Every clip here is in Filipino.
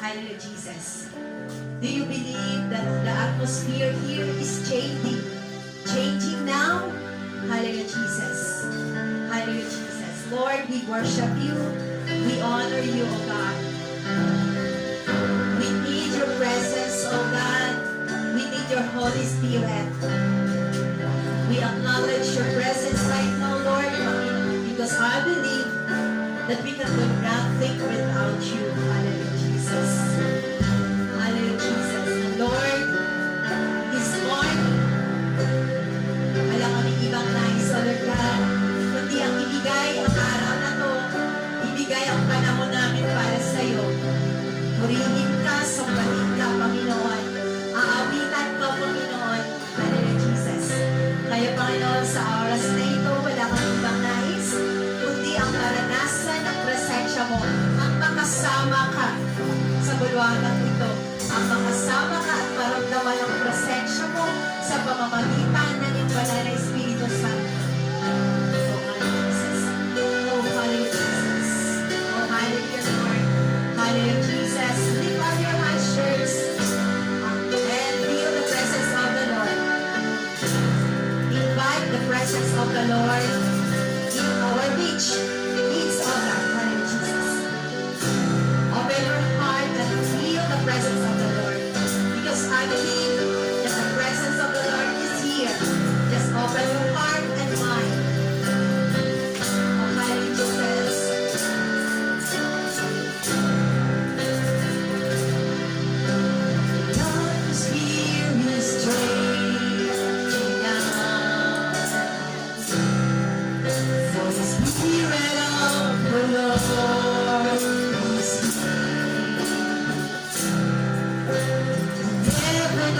Hallelujah, Jesus. Do you believe that the atmosphere here is changing? Changing now? Hallelujah, Jesus. Hallelujah, Jesus. Lord, we worship you. We honor you, O God. We need your presence, O God. We need your Holy Spirit. We acknowledge your presence right now, Lord, because I believe that we can do nothing without you. Hallelujah, Jesus. Hallelujah, Jesus. And Lord, this morning, wala kaming ibang nais, O Lord God, kundi ang ibigay ang araw na to, ibigay ang panahon namin para sa iyo. Purihin ka, sambahin ka, Panginoon. Aawitan ka, Panginoon. Hallelujah, Jesus. Kaya, Panginoon, sa oras na ito, wala kang ibang nais, kundi ang maranasan ng presensya mo, ang makasama ka sa bulwagan ito, ang makasama ka at maramdaman ang presensya mo sa pamamagitan ng iyong banal na Espiritu Santo. Oh, hallelujah, Jesus. Oh, hallelujah, Jesus. Oh, hallelujah, Lord. Hallelujah, Jesus. Lift up your hands, church, and feel the presence of the Lord. Invite the presence of the Lord in our beach. Needs of God. Hallelujah, Jesus. Open your heart and feel the presence of the Lord. Because I believe that the presence of the Lord is here. Just open your heart and mind. Oh, hallelujah, Jesus. The atmosphere is changing now. For the Spirit of the Lord is here. Heaven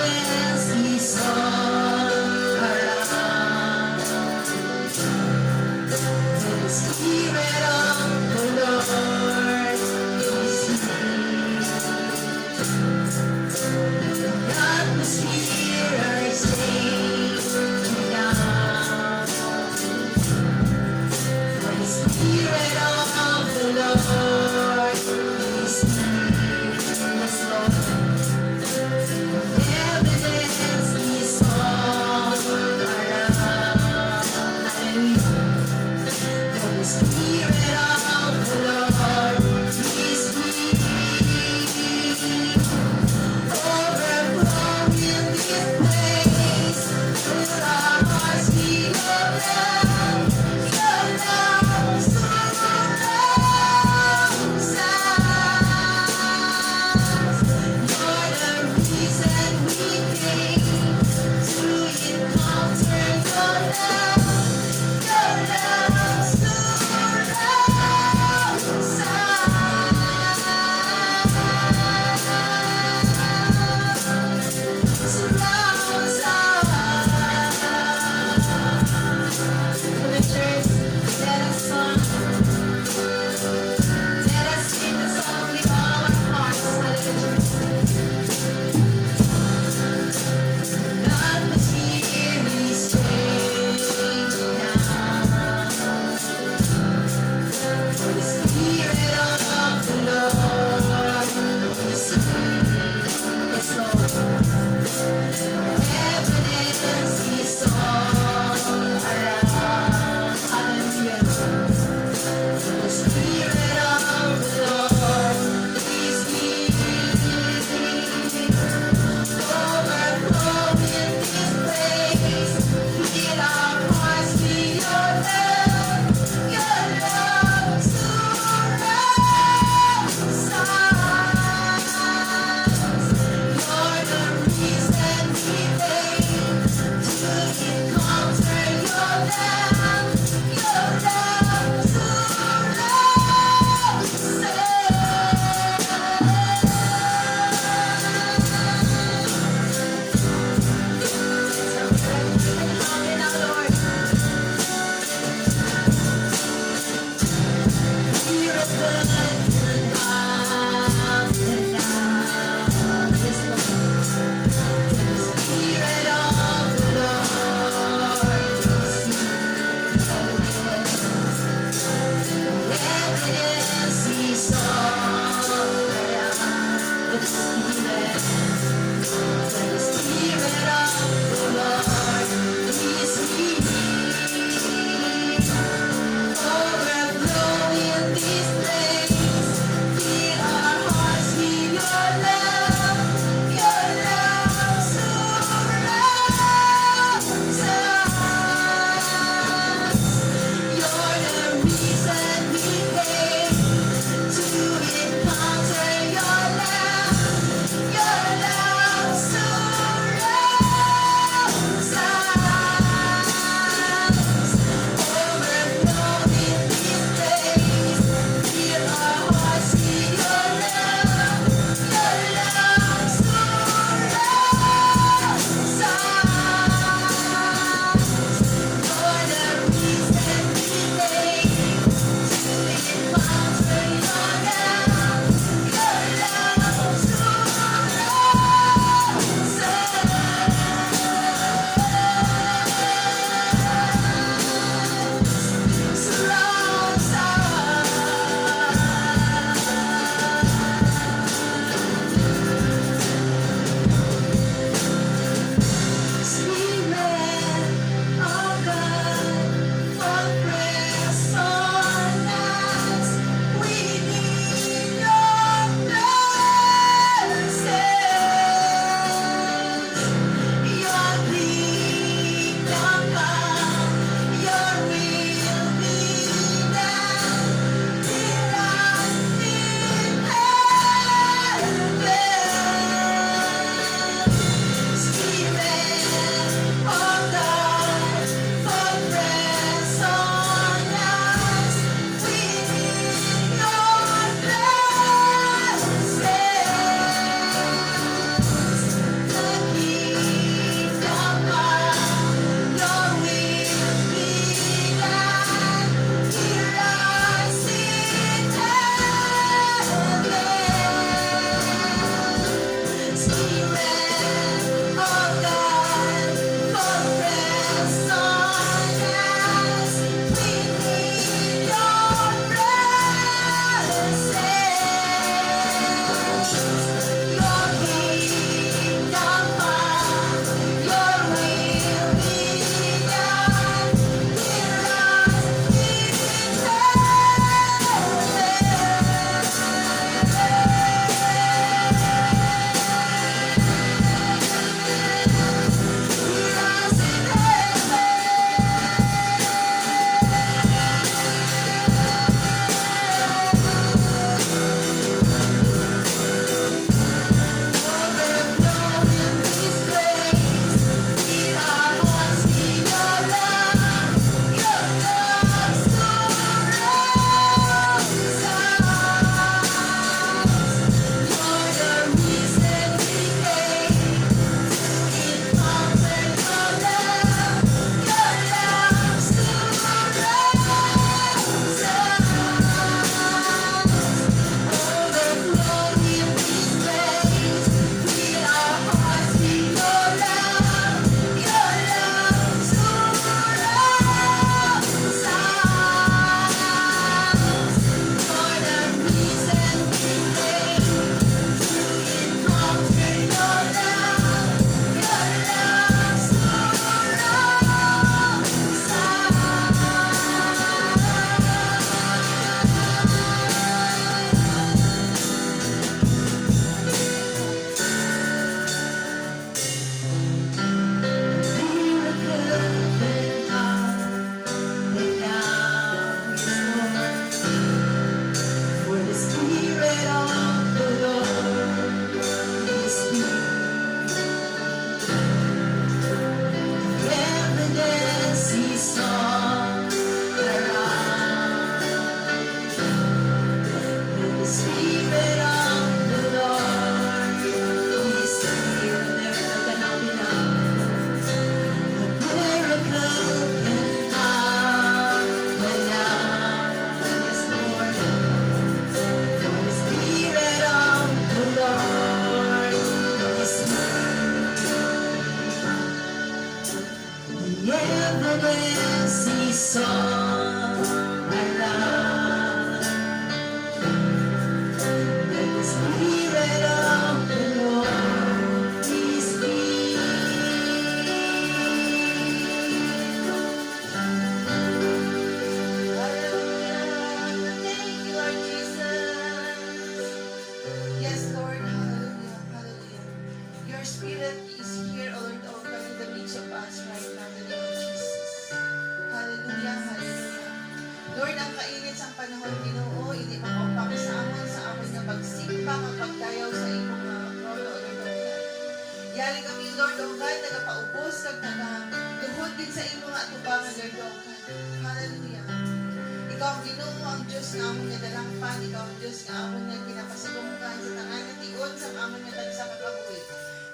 nga amon nga dalangpan, ikaw ang Diyos nga amon nga pinapasibungkan sa tanan nga tion sa amon nga tagsa ka kabuhi.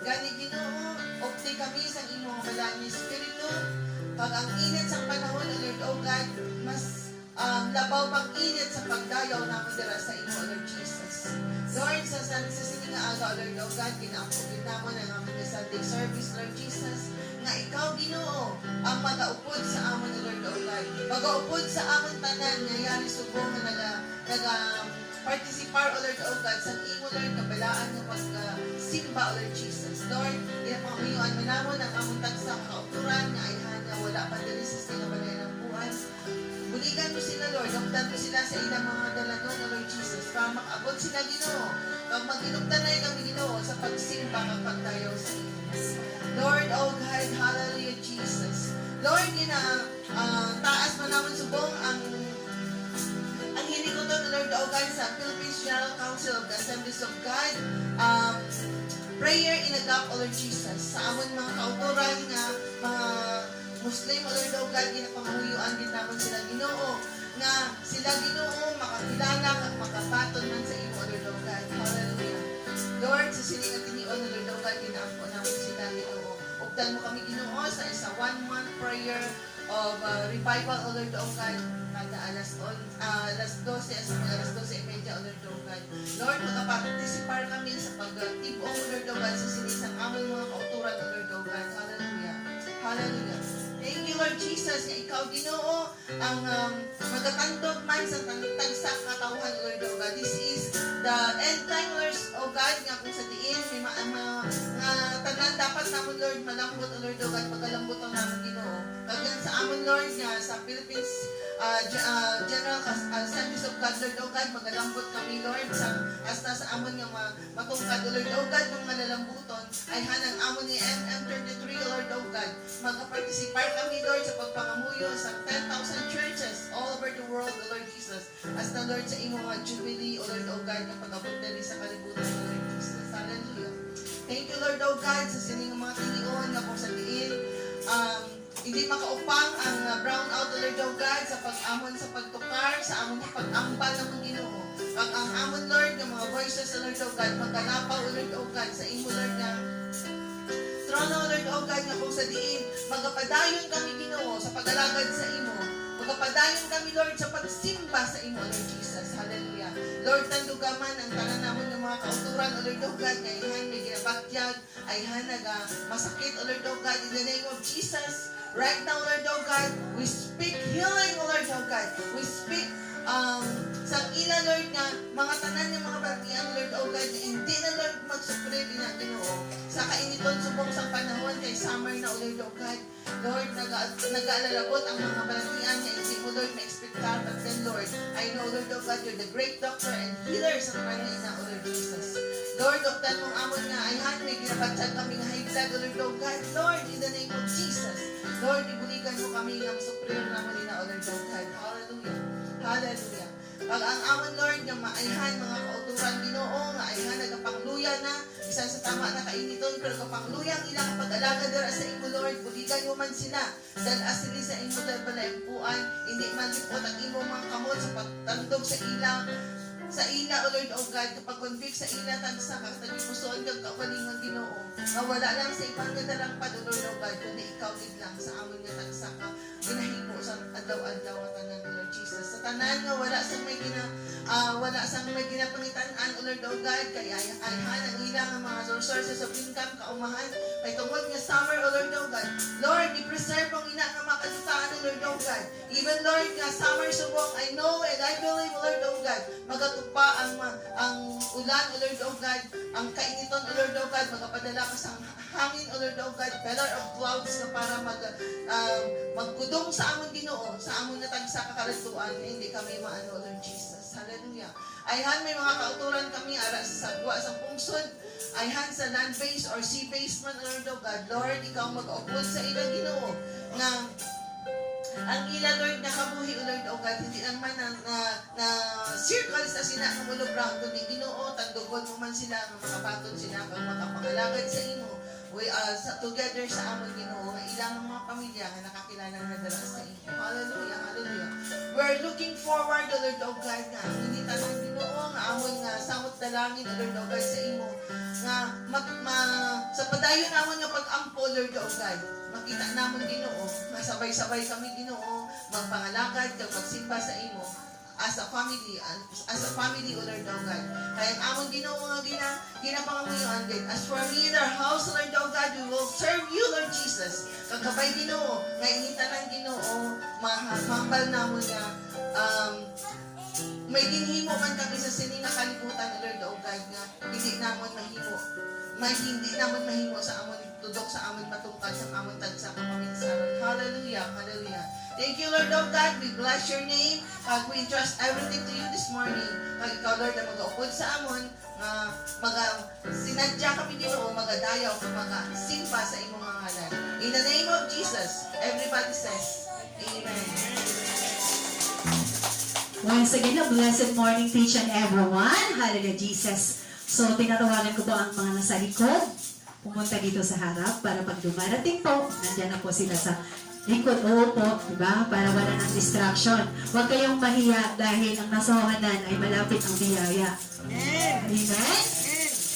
Gani Ginoo, opti kami sa imong balaan ni Espiritu, pag ang init sa panahon, O Lord, O God, mas labaw pag-init sa pagdayaw namin dira sa imo, O Lord Jesus. Lord, sa sining nga aga, O Lord, O God, ginaapugin naman ang aming Sunday service, Lord Jesus, nga ikaw, Ginoo, ang magaupod sa amon, O Lord, O God. Magaupod sa amon tanan, nga yari subong nga participar, O Lord, O God, sa imo, Lord, kabalaan nga pag-simba, O Lord Jesus. Lord, ipamuyuan mo namon ang among tagsang kauturan nga ayhan nga wala pa dali sa sinabalay ng buwan. Buligan mo sila, Lord. Gamtan mo sila sa ilang mga dalanon, O Lord Jesus, para makabot sila, Ginoo. Pag mag-inugtan na kami, Ginoo, sa pagsimba ng pagdayaw sa iyo. Lord, O God, hallelujah, Jesus. Lord, taas mo naman subong ang hinikuton, Lord, O God, sa Philippines General Council of the Assemblies of God, prayer in a gap, O Lord Jesus, sa amon mga kauturan nga mga Muslim, O Lord, O God, ginapangahuyuan din naman sila, Ginoo, nga sila, Ginoo, makakilala at makabaton man sa imo, O Lord, O God. Hallelujah. Lord, sa sining at tinion, O Lord, O God, ginaampo naman sila, Ginoo. Ugdan mo kami, Ginoo, sa isa 1-month prayer of revival, O Lord, O God, kada alas 12, alas 12:30, O Lord, O God. Lord, magpaparticipar kami sa pag-tibong, O Lord, O God, sa sinisang amon mga kauturan, O Lord, O God. Hallelujah. Hallelujah. Thank you, Lord Jesus, nga ikaw, Ginoo, ang magatandog man sa tagsa katawhan, Lord, O God. This is the end time, Lord, O God, nga kung sa diin, may tanan dapat naman, Lord, malambot, O Lord, O God, pagkalambot ang namin, Ginoo. Kagyan sa amon, Lord, nga sa Philippines General Assemblies of God, Lord, O God, magalambot kami, Lord, hasta sa amon nga matungkad, Lord, O God, ng malalambuton, ay hanang amon ni MM33, Lord, O God, magkaparticipar kami, Lord, sa pagpangamuyo sa 10,000 churches all over the world, O Lord Jesus, hasta, Lord, sa imong mga jubilee, O Lord, O God, na pag-abot dali sa kalibutan, O Lord Jesus. Hallelujah. Thank you, Lord, O God, sa sining mga tinion nga kung sa diin, hindi makaupang ang brownout, Lord, O God, sa pag-amon sa pagtukar, sa amon sa pag-ambal ng mga Ginoo. Pag ang amon, Lord, ng mga voices, Lord, O God, magkalapaw, Lord, O God, sa imo, Lord, na trono, Lord, O God, nga kung sa diin, magapadayon kami, Ginoo, sa pag-alagad sa imo. Magapadayon kami, Lord, sa pagsimba sa imo, Lord Jesus. Hallelujah. Lord, tandugaman ang tanan namon ng mga kauturan, O Lord, O God, nga ihan may ginabakyag, ay hanaga masakit, O Lord, O God, in the name of Jesus. Right now, Lord, O God, we speak healing, O Lord, O God. We speak sa ila, Lord, nga mga tanan ng mga batian, Lord, O God, na hindi na, Lord, magsupre din natin, Ginoo. Sa kainiton subong sa panahon, kay summer na, O Lord, O God, Lord, nag-aalalabot ang mga batian na hindi mo, Lord, na-expectar. But then, Lord, I know, Lord, O God, you're the great doctor and healer sa kanila na, O Lord Jesus. Lord, doktan mong amon nga, ay may ginabatsag kami nga high blood, O Lord, O God, Lord, in the name of Jesus. Lord, ibuligan mo kami ng superior naman nila, O Lord, O God. Hallelujah. Hallelujah. Pag ang amon, Lord, nga maayhan mga kauturan, Ginoo, nga ayhan nagapangluya na, bisan sa tama na kainiton, pero kapangluya ang ilang pag-alaga dira sa imo, Lord, buligan mo man sila, dahil asili sa imo dahil palayampuan, hindi man lipot ang imo mga kamot sa pagtandog sa ilang, O Lord, O God, kapag convict sa ila, tagsa ka, tagipusoon kang kapalingon, Ginoo, na wala lang sa ibang gadarang pa, O Lord, O God, kundi ikaw lang sa amon nga tagsa ka, ginahimo sa adlaw-adlaw at tanan, O Lord Jesus. Sa tanan nga, wala sang may ginapangitan-an, O Lord, O God, kaya ayhan ang ilang mga sources of income, kaumahan, may tungod nga summer, O Lord, O God. Lord, i-preserve ang ina nga makadutaan, O Lord, O God. Even, Lord, nga summer subong, I know and I believe, O Lord, O God, magatupa ang ulan, O Lord, O God, ang kainiton, O Lord, O God, magapadala ka sa hangin, O Lord, O God, pillar of clouds na para magkudong sa amon, Ginoo, sa amon na tagsa kakalatuan, na hindi kami maano, O Lord Jesus. Hallelujah. Ayhan may mga kauturan kami ara sa sagwa sa pungsod, ayhan sa land-based or sea-based man, O Lord, O God. Lord, ikaw mag-upod sa ilang, Ginoo, nga ang ila, Lord, nakabuhi, O Lord, O God, hindi naman na circle sa sina ng ulo brown, kundi Ginoo, tandugon mo man sila, nga makabaton sila, kang makapangalagad sa imo, together sa amon, Ginoo, nga ilang mga pamilya nga nakakilala na dala sa imo. Hallelujah, hallelujah. we're looking forward, O Lord, O God, nga, hindi tanang Ginoo, nga amon nga, samot dalangin, O Lord, O God, sa imo, nga, sa padayon namon nga pag-ampo, Lord, O God, makita namon Ginoo, nga sabay-sabay kami, Ginoo, magpangalakad, kag magsimba sa imo, as a family, O Lord, O God. Kaya ang amon Ginoo nga ginapangamuyoan din. As for me and our house, Lord, O God, we will serve you, Lord Jesus. Kagabay Ginoo, nga inita ng Ginoo, mahambal namon nga, may ginhimo man kami sa sining na kalibutan, O Lord, O God, nga hindi namon mahimo sa amon tudok sa amon matungkad sa amon tagsa kapaminsanan. Hallelujah, hallelujah. Thank you, Lord, O God. We bless your name. We entrust everything to you this morning. Ikaw, Lord, na mag-aupod sa amon, sinadya kami Ginoo, magadayaw, magasimpa sa imong mga ngalan. In the name of Jesus, everybody says, Amen. Once again, a blessed morning to each and everyone. Hallelujah, Jesus. So, tinatawagan ko po ang mga nasa likod. Pumunta dito sa harap para pag dumarating po, nandyan na po sila sa likod. Oo po, diba? Para wala ng distraction. Huwag kayong mahiya dahil ang nasa hohanan ay malapit ang biyaya. Amen?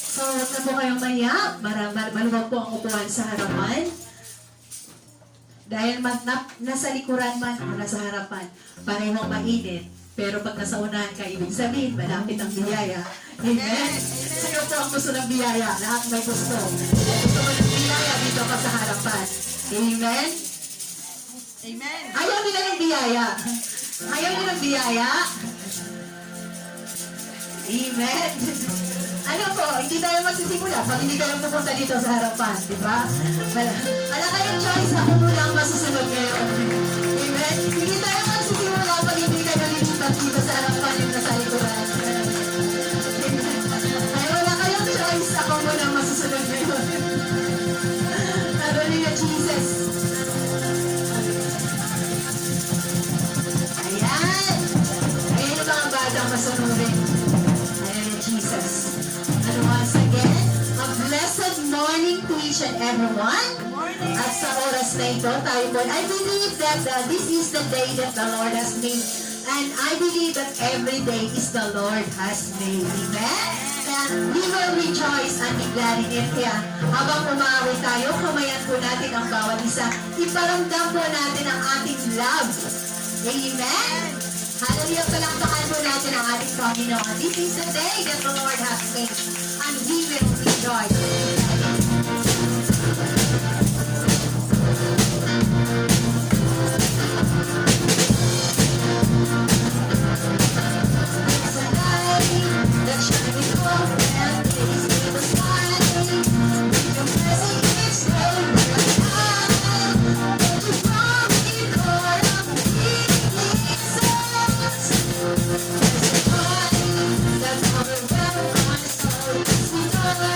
So, huwag na po kayong mahiya. Maluwag po ang upuan sa harapan. Dahil nasa likuran man o nasa harapan, parehong mainit. Pero pag nasa unahan ka, ibig sabihin, malapit ang biyaya. Amen? Sino po ang gusto ng biyaya? Lahat may gusto. Gusto mo ng biyaya, dito ka sa harapan. Amen? Amen. Ayaw nila ng biyaya. Ayaw nila ng biyaya. Amen. Ano po, hindi tayo magsisimula pag hindi kayo pupunta dito sa harapan, di ba? Wala kayong choice, ako muna ang masusunod ngayon. Amen? Hindi tayo magsisimula pag hindi kayo lilipat dito sa harapan yung nasa likuran. Ay, wala kayong choice, ako muna ang masusunod ngayon. Hallelujah, Jesus. Ayan. Ayan yung mga batang masunurin. Hallelujah, Jesus. And once again, a blessed morning to each and everyone. At sa oras na ito, tayo po, I believe that this is the day that the Lord has made. And I believe that every day is the Lord has made. Amen? And we will rejoice and be glad in it. Kaya habang umaaway tayo, kamayan po natin ang bawat isa. Iparamdam po natin ang ating love. Amen? Hallelujah, palakpakan po natin ang ating Panginoon. This is the day that the Lord has made. And we will rejoice. It's a light that shines before and please give us light. Your mercy is so bright. Let your glory pour on me, Jesus. There's a light that's overwhelmed my soul. We know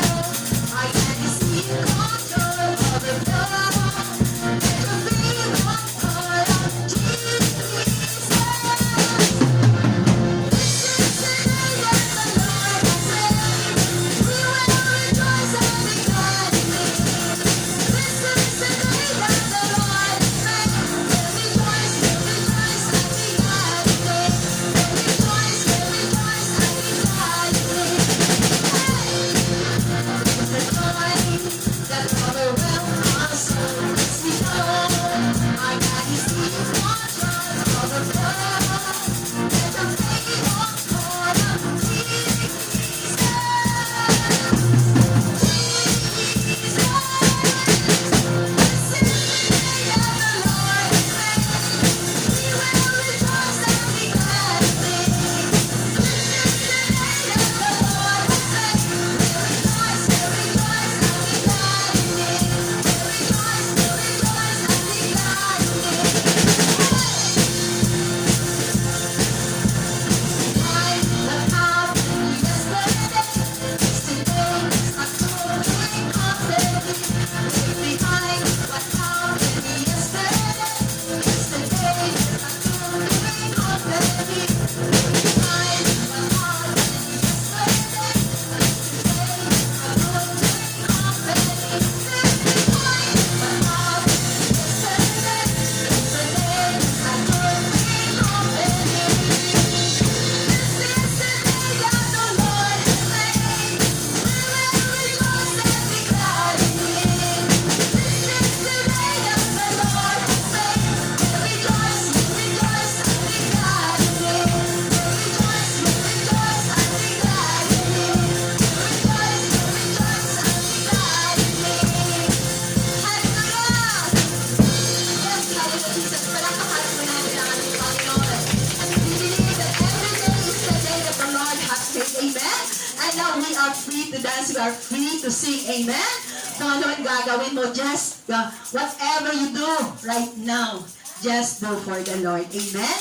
to dance. We are free to sing. Amen? Kung ano ang gagawin mo, just whatever you do right now, just do for the Lord. Amen?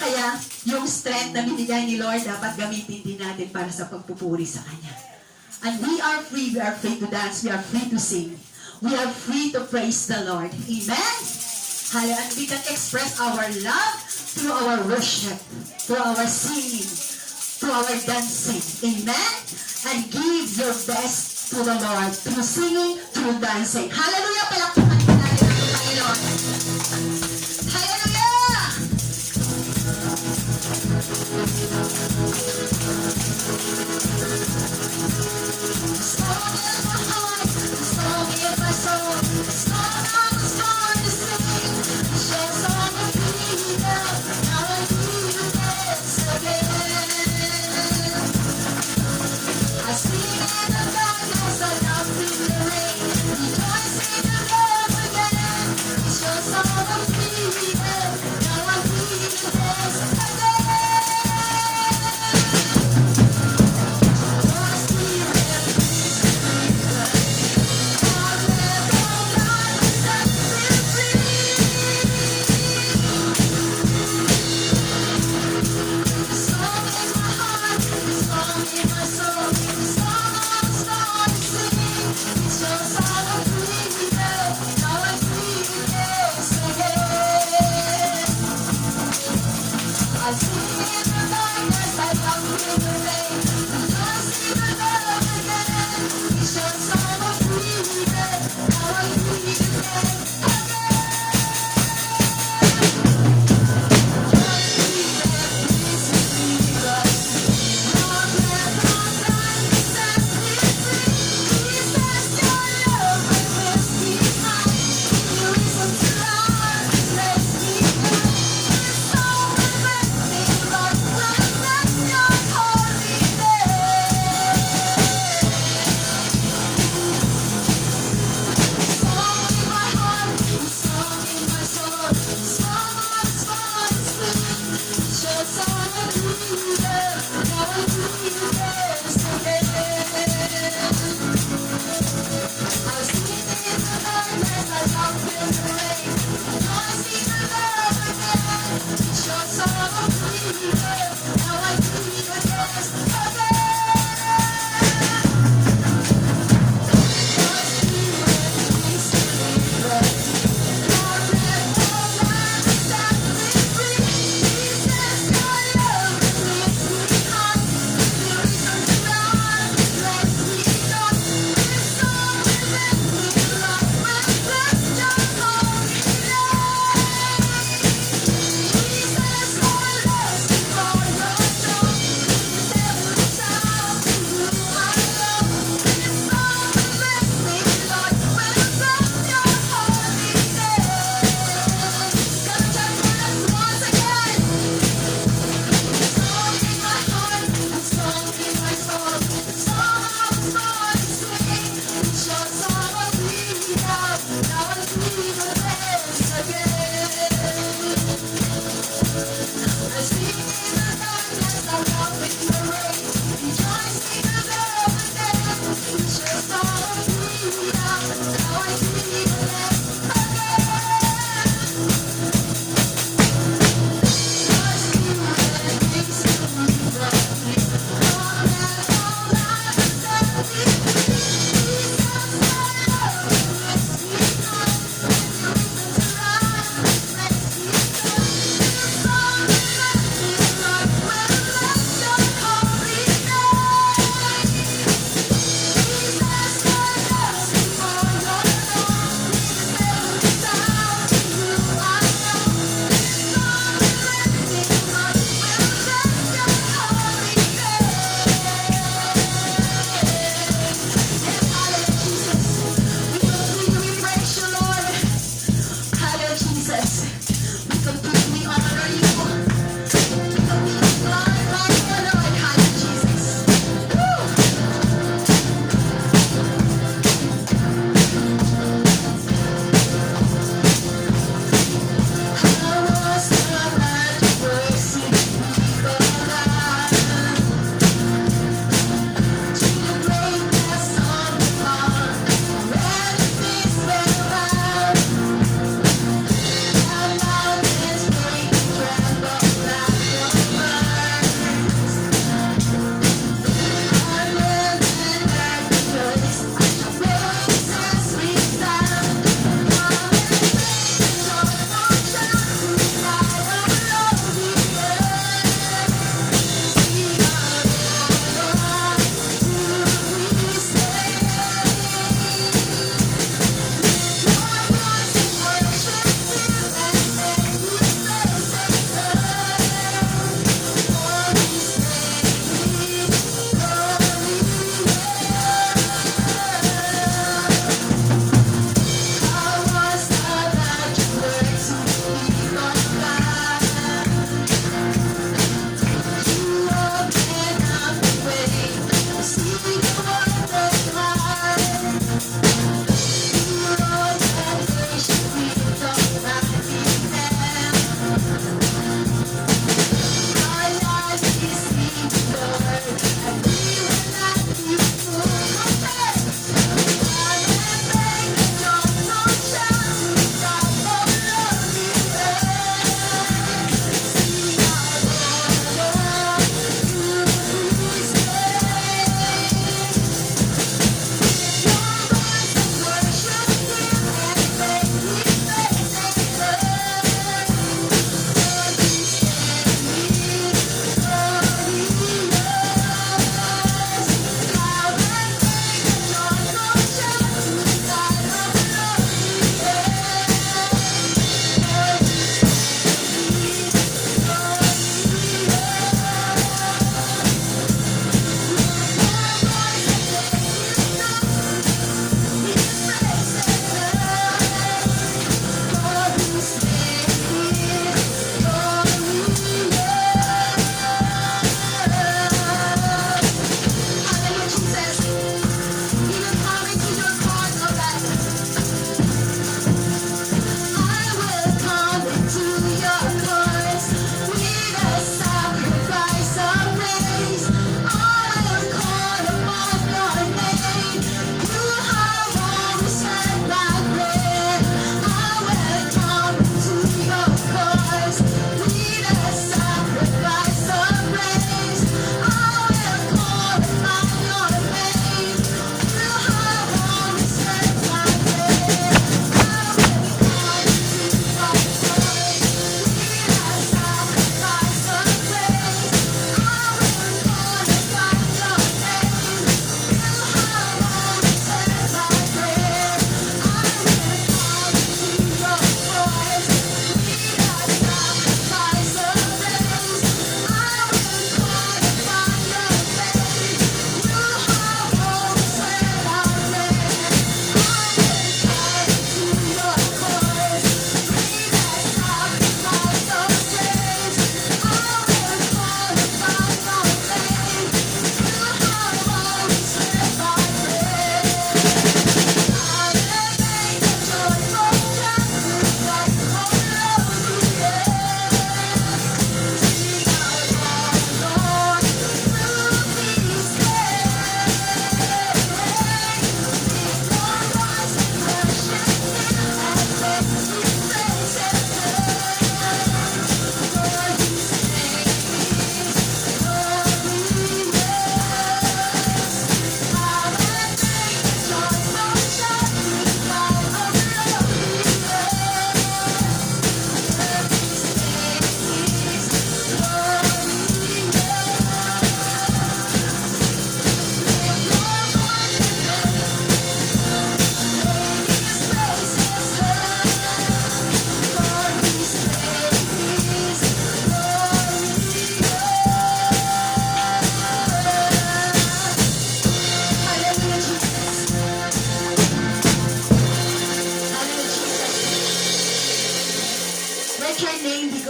Kaya, yung strength na binigay ni Lord, dapat gamitin din natin para sa pagpupuri sa Kanya. And we are free to dance, we are free to sing. We are free to praise the Lord. Amen? Hallelujah. And we can express our love through our worship, through our singing, through our dancing. Amen? And give your best to the Lord through singing, through dancing. Hallelujah! Palakpakan natin ang Panginoon. Hallelujah! Song in my heart, song in my soul, song I was born to sing. Show song of freedom, now I need to dance again. I sing in the darkness, I laugh in the rain, rejoice in the Lord.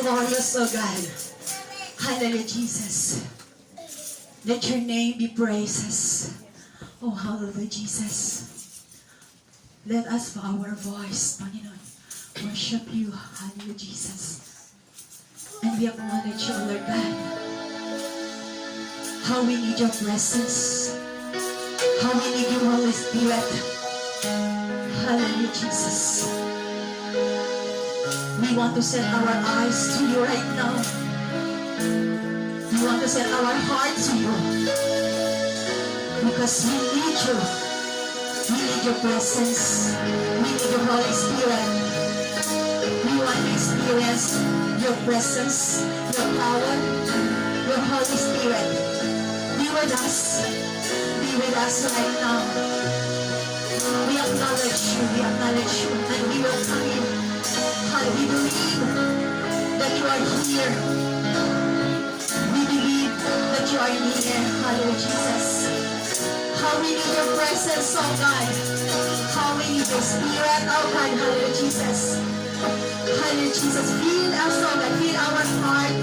glorious, oh God. Hallelujah, Jesus. Let your name be praised. Oh, hallelujah, Jesus. Let us, for our voice, Panginoon, worship you. Hallelujah, Jesus. And we acknowledge you, Lord God, how we need your presence, how we need your Holy Spirit. Hallelujah, Jesus. We want to set our eyes to you right now. We want to set our heart to you. Because we need you. We need your presence. We need your Holy Spirit. We want to experience your presence, your power, your Holy Spirit. Be with us. Be with us right now. We acknowledge you, and we will come in. We believe that you are here. We believe that you are near. Hallelujah, Jesus. How we need your presence, oh God. How we need your spirit, oh God. Hallelujah, Jesus. Hallelujah, Jesus. Fill us, oh God. Fill our heart.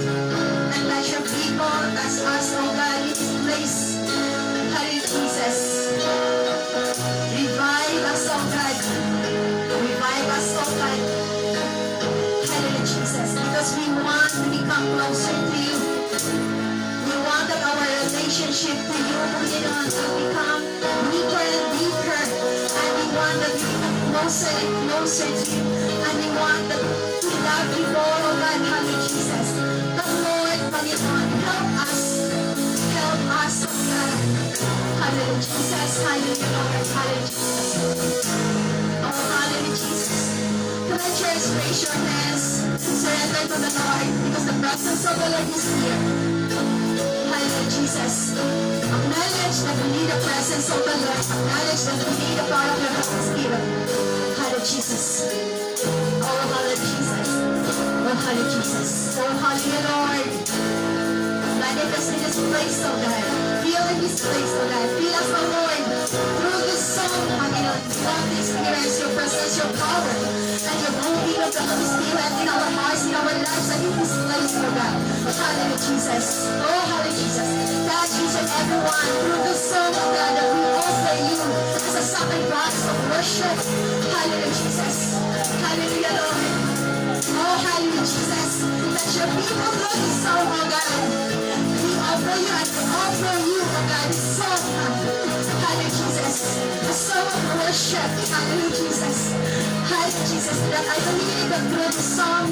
And let your people, that's us, oh God, in this place. Hallelujah, Jesus. closer and closer to you. And we want that to love you more, oh God, hallelujah, Jesus. The Lord, Panginoon, help us, oh God. Hallelujah, Jesus, hallelujah, Lord, hallelujah, Jesus. Oh, hallelujah, Jesus. Come on, church, raise your hands and surrender to the Lord because the presence of the Lord is here. Hallelujah, Jesus. Acknowledge that we need the presence of the Lord. Acknowledge that we need the power of the Holy Spirit. Hallelujah, Jesus. Oh, hallelujah, Jesus. Oh, hallelujah, Jesus. Oh, hallelujah, Lord. Manifest in this place, oh God. Feel in this place, oh God. Feel us, oh Lord. Through this song, Panginoon, we want to experience your presence, your power, and your moving of the Holy Spirit in our hearts, in our lives, and in this place, oh God. Hallelujah, Jesus. Oh, hallelujah, Jesus. Touch each and everyone through this song, oh God, that we offer you as a sacrifice of worship. Hallelujah, Jesus. Hallelujah, Lord. Oh, hallelujah, Jesus. That your people through this song, oh God. We offer you and we offer you, oh God, this song. Hallelujah, Jesus. A song of worship. Hallelujah, Jesus. Hallelujah, Jesus. That I believe that through this song,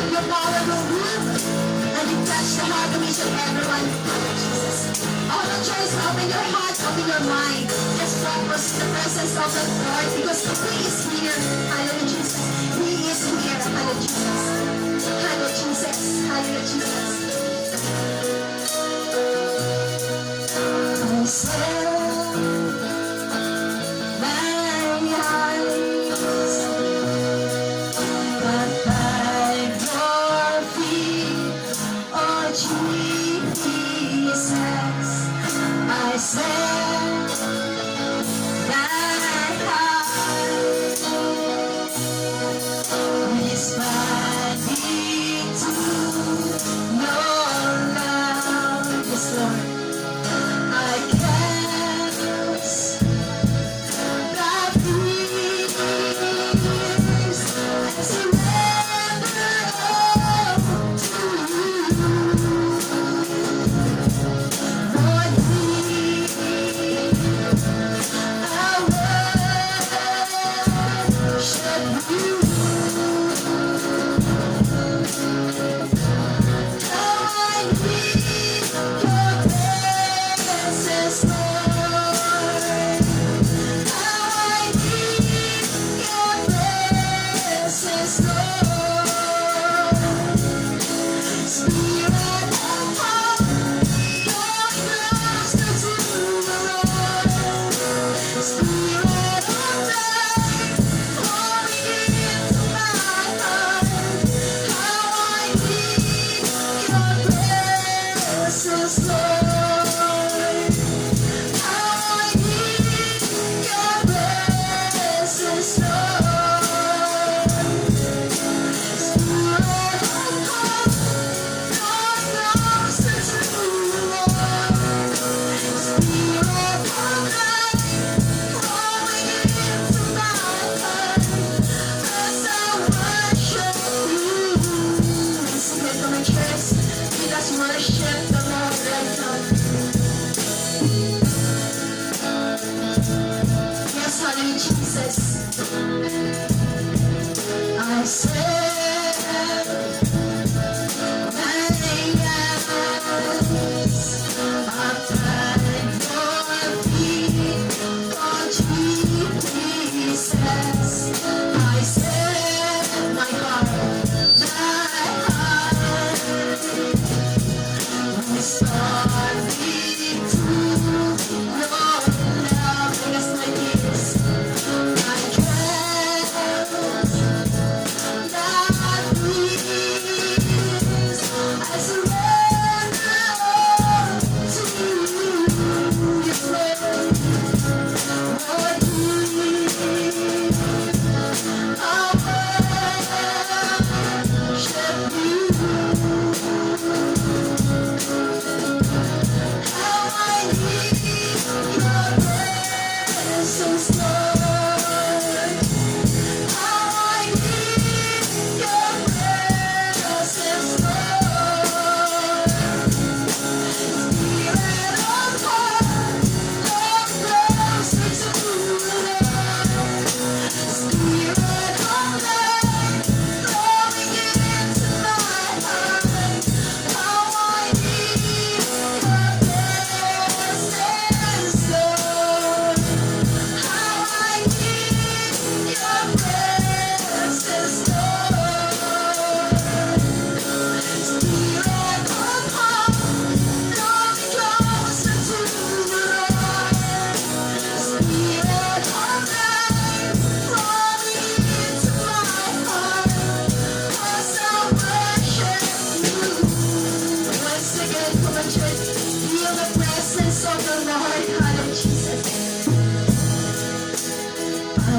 your power will move and you touch the heart of each and everyone. Hallelujah, Jesus. All the church, open your heart, open your mind. Just focus in the presence of the Lord because He is here. Hallelujah, Jesus. He is here. Hallelujah, Jesus. Hallelujah, Jesus. Hallelujah, Jesus. I set my eyes by your feet, oh Jesus. I set my heart responding to your love. Yes, Lord. I can't stop fears. I surrender all to you. Lord, please, I worship you. I need your presence, Lord. I need your presence, Lord. Spirit of hope, come closer to the Lord. Spirit of life, pour into my heart. How I need your presence, Lord.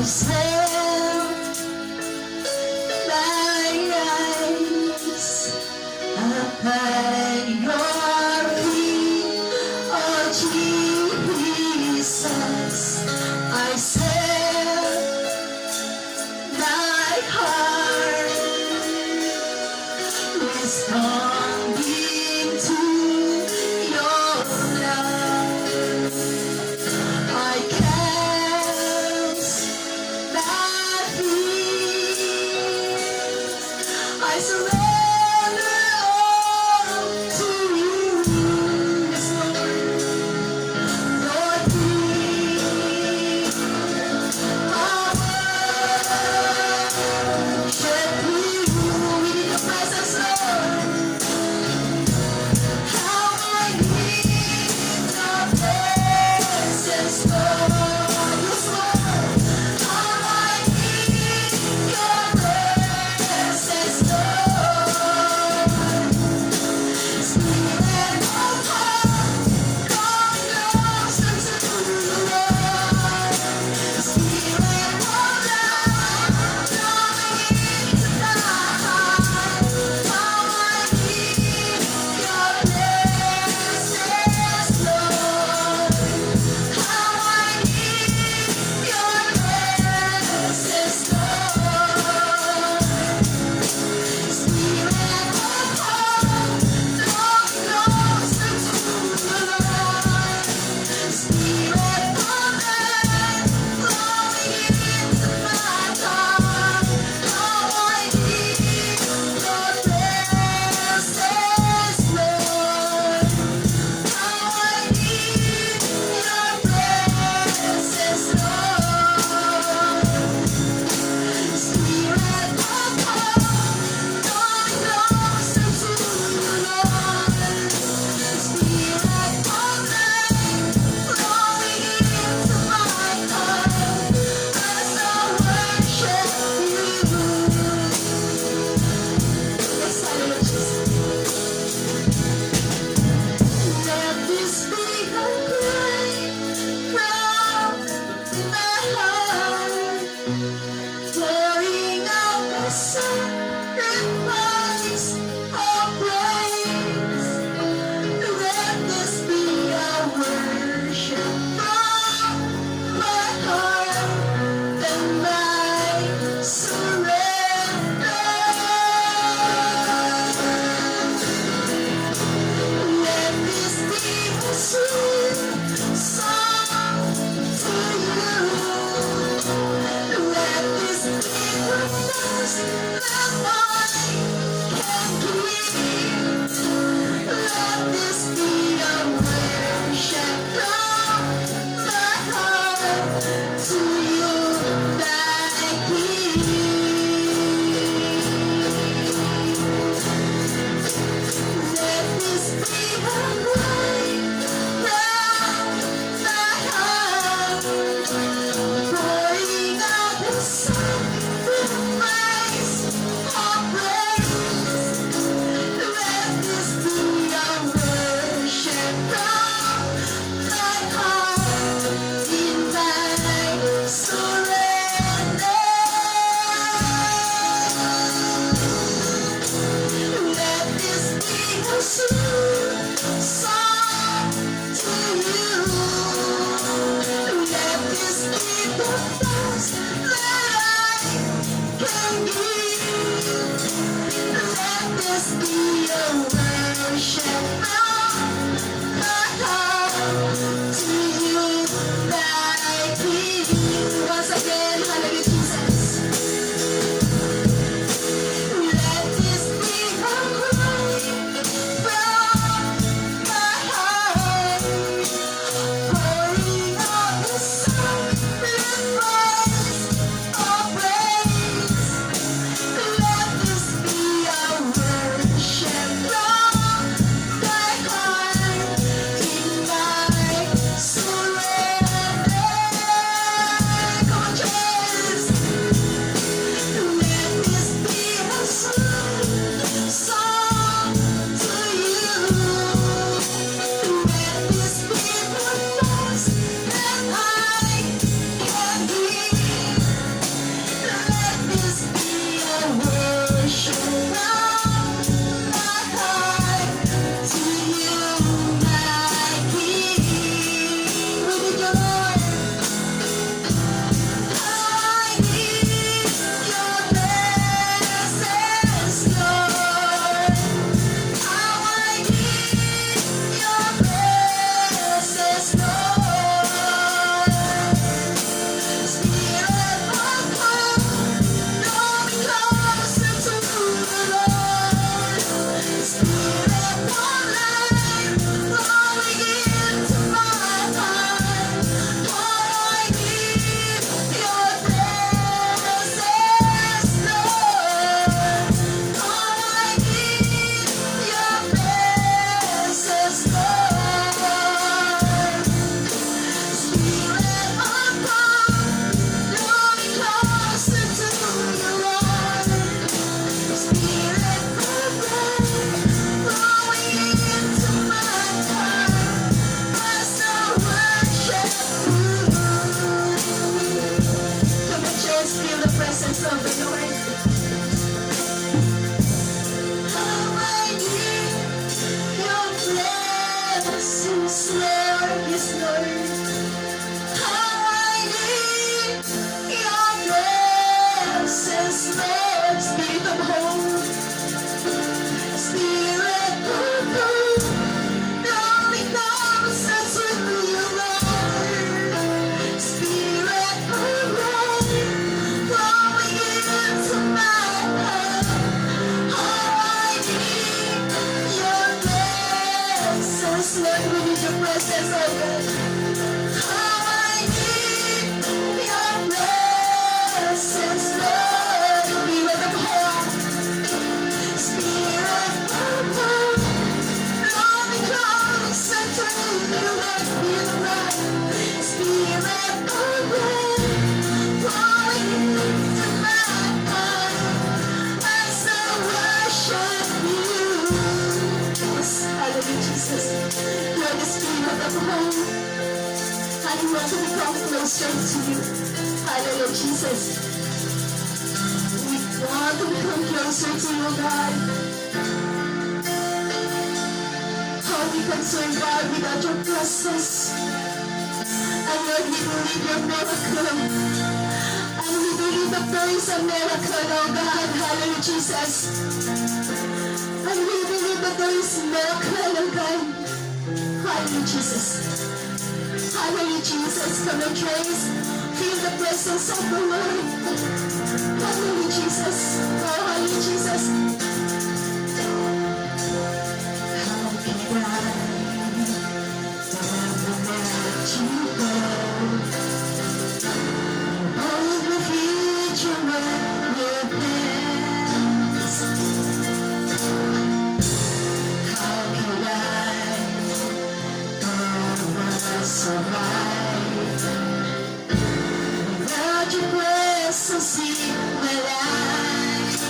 set my eyes upon your feet, oh Jesus. I set my heart responding to your love. I cast my you, Lord. I need your presence, Lord. How I need your presence, Lord. Spirit of God, draw me closer to the Lord. Spirit of life, flowing into my heart. All I need your presence, Lord. All I need your presence, Lord. Spirit of God, draw me closer to you, Lord. Spirit of God, flowing into my heart. Must I worship you? Come and just feel the presence of the Lord. How I need your presence, Lord, yes, Lord. How I need your presence, Lord. Spirit of hope, Spirit of hope, draw me closer to you, Lord. Spirit of life, flowing into my heart. How I need your presence, Lord. We need your presence, oh God. How I need your presence, Lord. Spirit of hope, Spirit of hope, draw me closer to you, Lord. Spirit of life, Spirit of life, flowing into my heart. As I worship you. Yes, hallelujah, Jesus. You are the Spirit of hope. And we want to become closer to you. Hallelujah, Jesus. We want to become closer to you, God. How we can serve God without your presence. And Lord, we believe your miracle. And we believe that there is a miracle, oh God. Hallelujah, Jesus. And we believe that there is a miracle, oh God. Hallelujah, Jesus. Hallelujah, Jesus. Come and praise. Feel the presence of the Lord. Hallelujah, Jesus. Oh, hallelujah, Jesus. How can I never let you go? Hold the future in your hands. How can I survive without your presence in my life?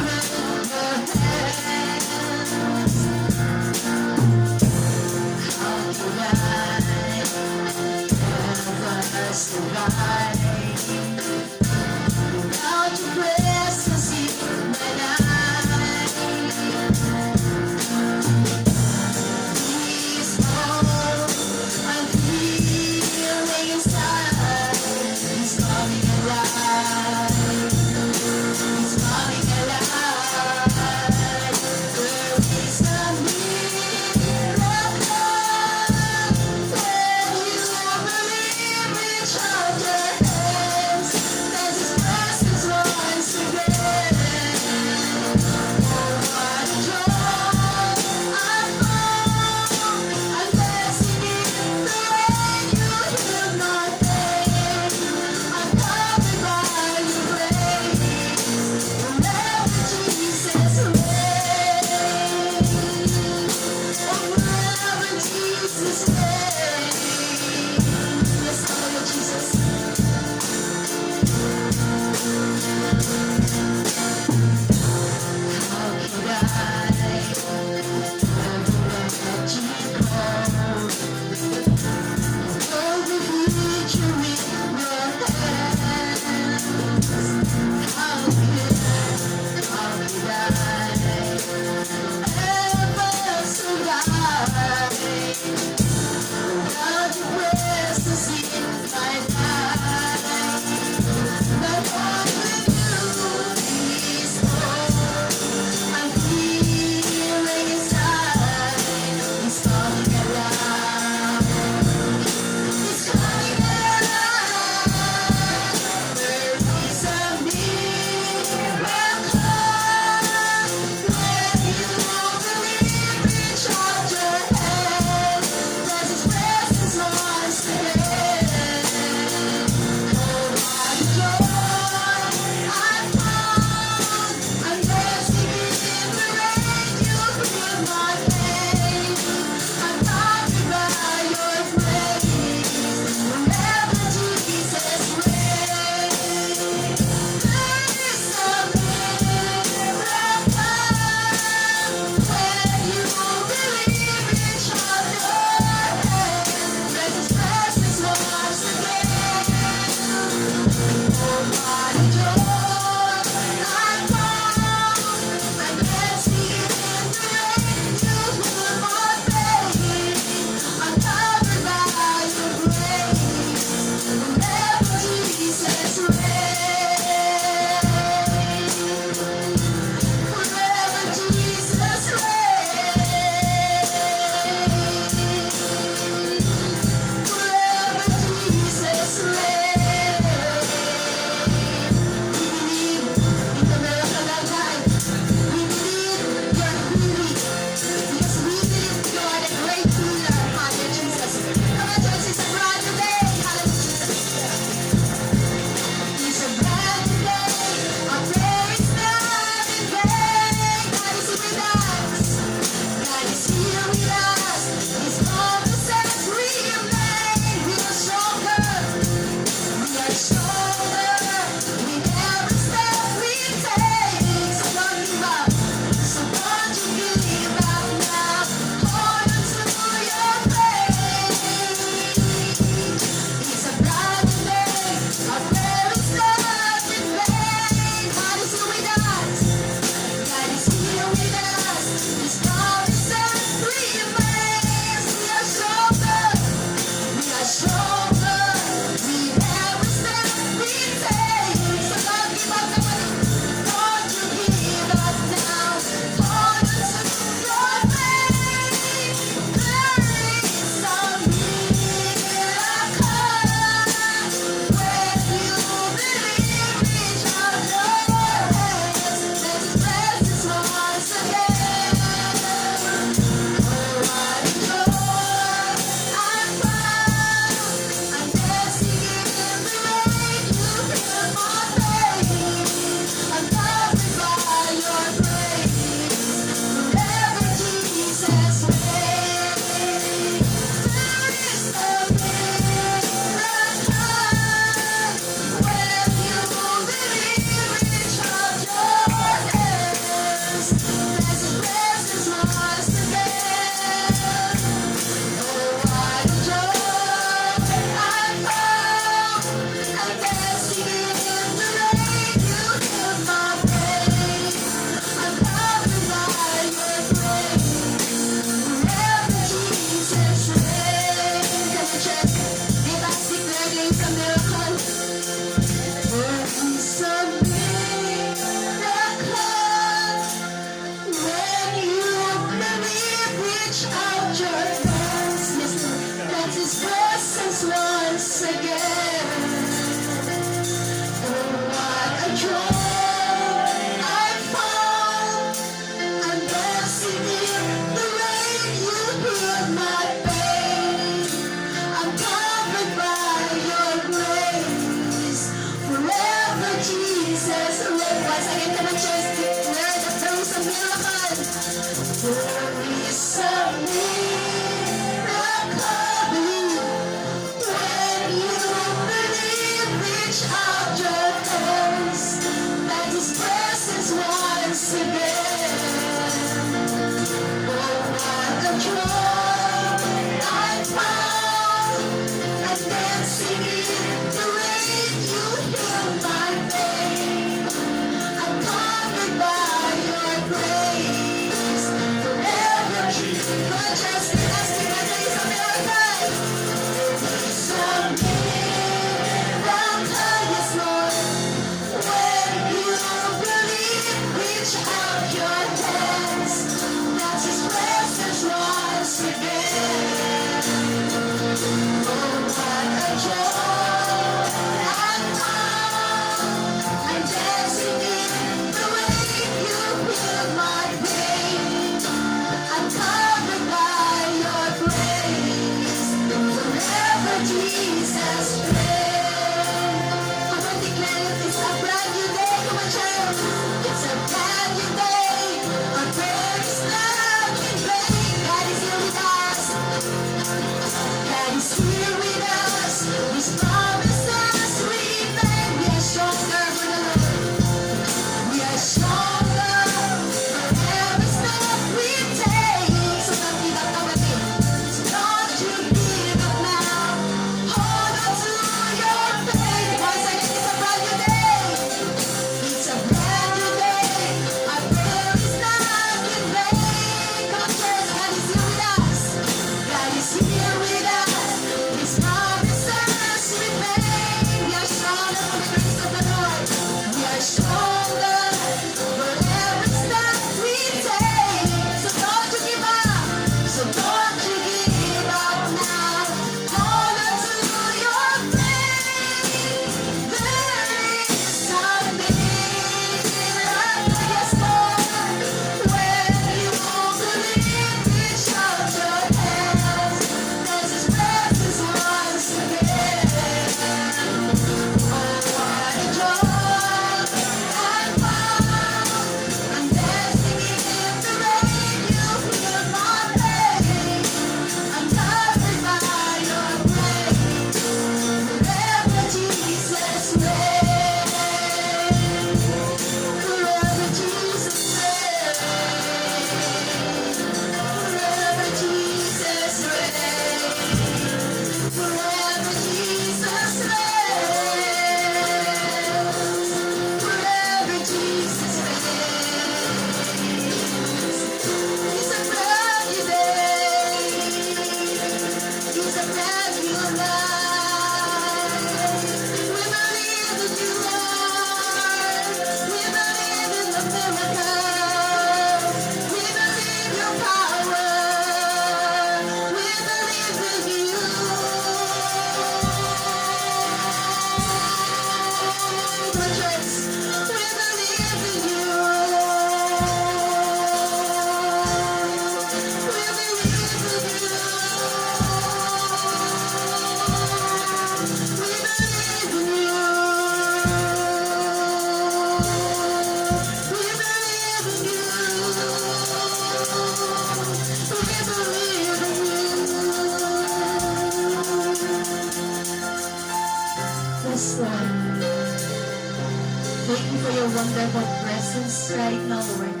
Thank you for your wonderful presence right now, Lord.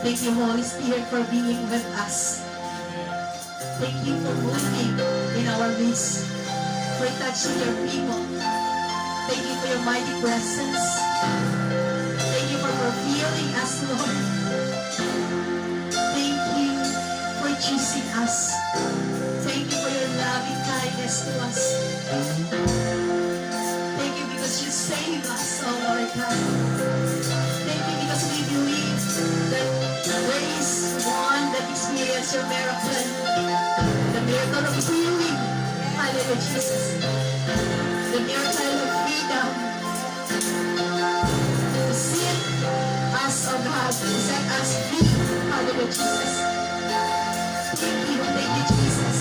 Thank you, Holy Spirit, for being with us. Thank you for moving in our midst, for touching your people. Thank you for your mighty presence. Thank you for revealing us, Lord. Thank you for choosing us. Thank you for your loving kindness to us. Thank you because you save us, oh Lord God. Thank you because we believe that there is one that experienced your miracle, the miracle of healing. Hallelujah, Jesus. The miracle of freedom. To set us, oh God, to set us free. Hallelujah, Jesus. Thank you, Jesus.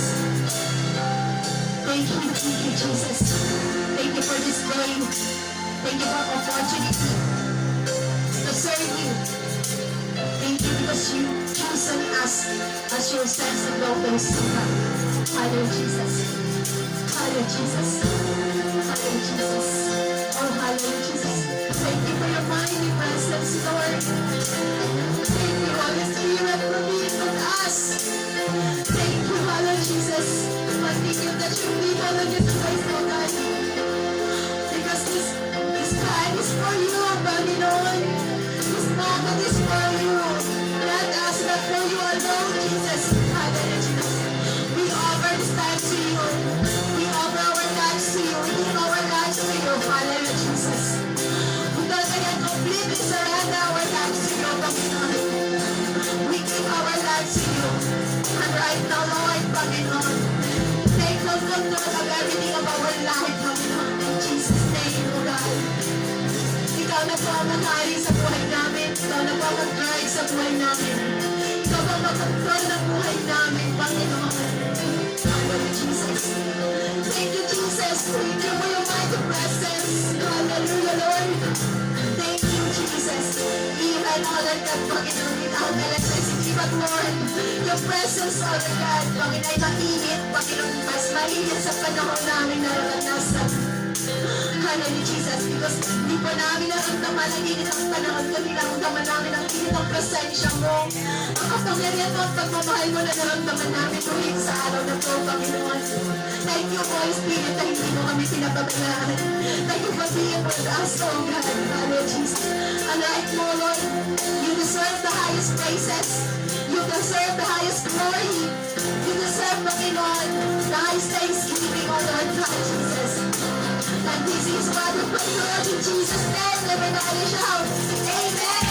Thank you, Jesus. Thank you for this day. Thank you for opportunity to serve you. Thank you because you chosen us as your sons and daughters. Hallelujah, Jesus. Hallelujah, Jesus. Hallelujah, Jesus. Oh, hallelujah, Jesus. Thank you for your mighty presence, Lord. Thank you, Holy Spirit, for being with us. Thank you, hallelujah, Jesus. Thank you that you lead all of this place, oh God. Because this time is for you, Panginoon. This moment is for you. Not us, but for you alone, Jesus. Hallelujah, Jesus. We offer this time to you. We offer our lives to you. We give our lives to you. Hallelujah, Jesus. We don't again completely surrender our lives to you, Panginoon. We give our lives to you. And right now, Lord, Panginoon, take full control of everything of our life, Panginoon. In Jesus' name, O God. Ikaw na po ang mag-ari sa buhay namin. Ikaw na po ang mag-drive sa buhay namin. Ikaw ang mag-control ng buhay namin, Panginoon. Hallelujah, Jesus. Thank you, Jesus. Thank you for your mighty presence. Hallelujah, Lord. Thank you, Jesus. Even all of that, Panginoon, without electricity, but Lord, your presence, all of God, Panginoon, ay mainit, Panginoon, mas mainit sa panahon namin naranasan. Hallelujah, Jesus, because hindi pa namin naramdaman ang init ng panahon, kundi naramdaman namin ang init ng presensya mo. Ang kapangyarihan mo at pagmamahal mo na naramdaman namin tuwing sa araw na to, Panginoon. Thank you, Holy Spirit, na hindi mo kami pinapabayaan. Thank you for being with us, oh God. Hallelujah, Jesus. Unlike mo, Lord, you deserve the highest praises. You deserve the highest glory. You deserve, Panginoon, the highest thanksgiving, oh Lord God, Jesus. And this is what we pray, Lord, in Jesus' name. Everybody shout, Amen, Amen.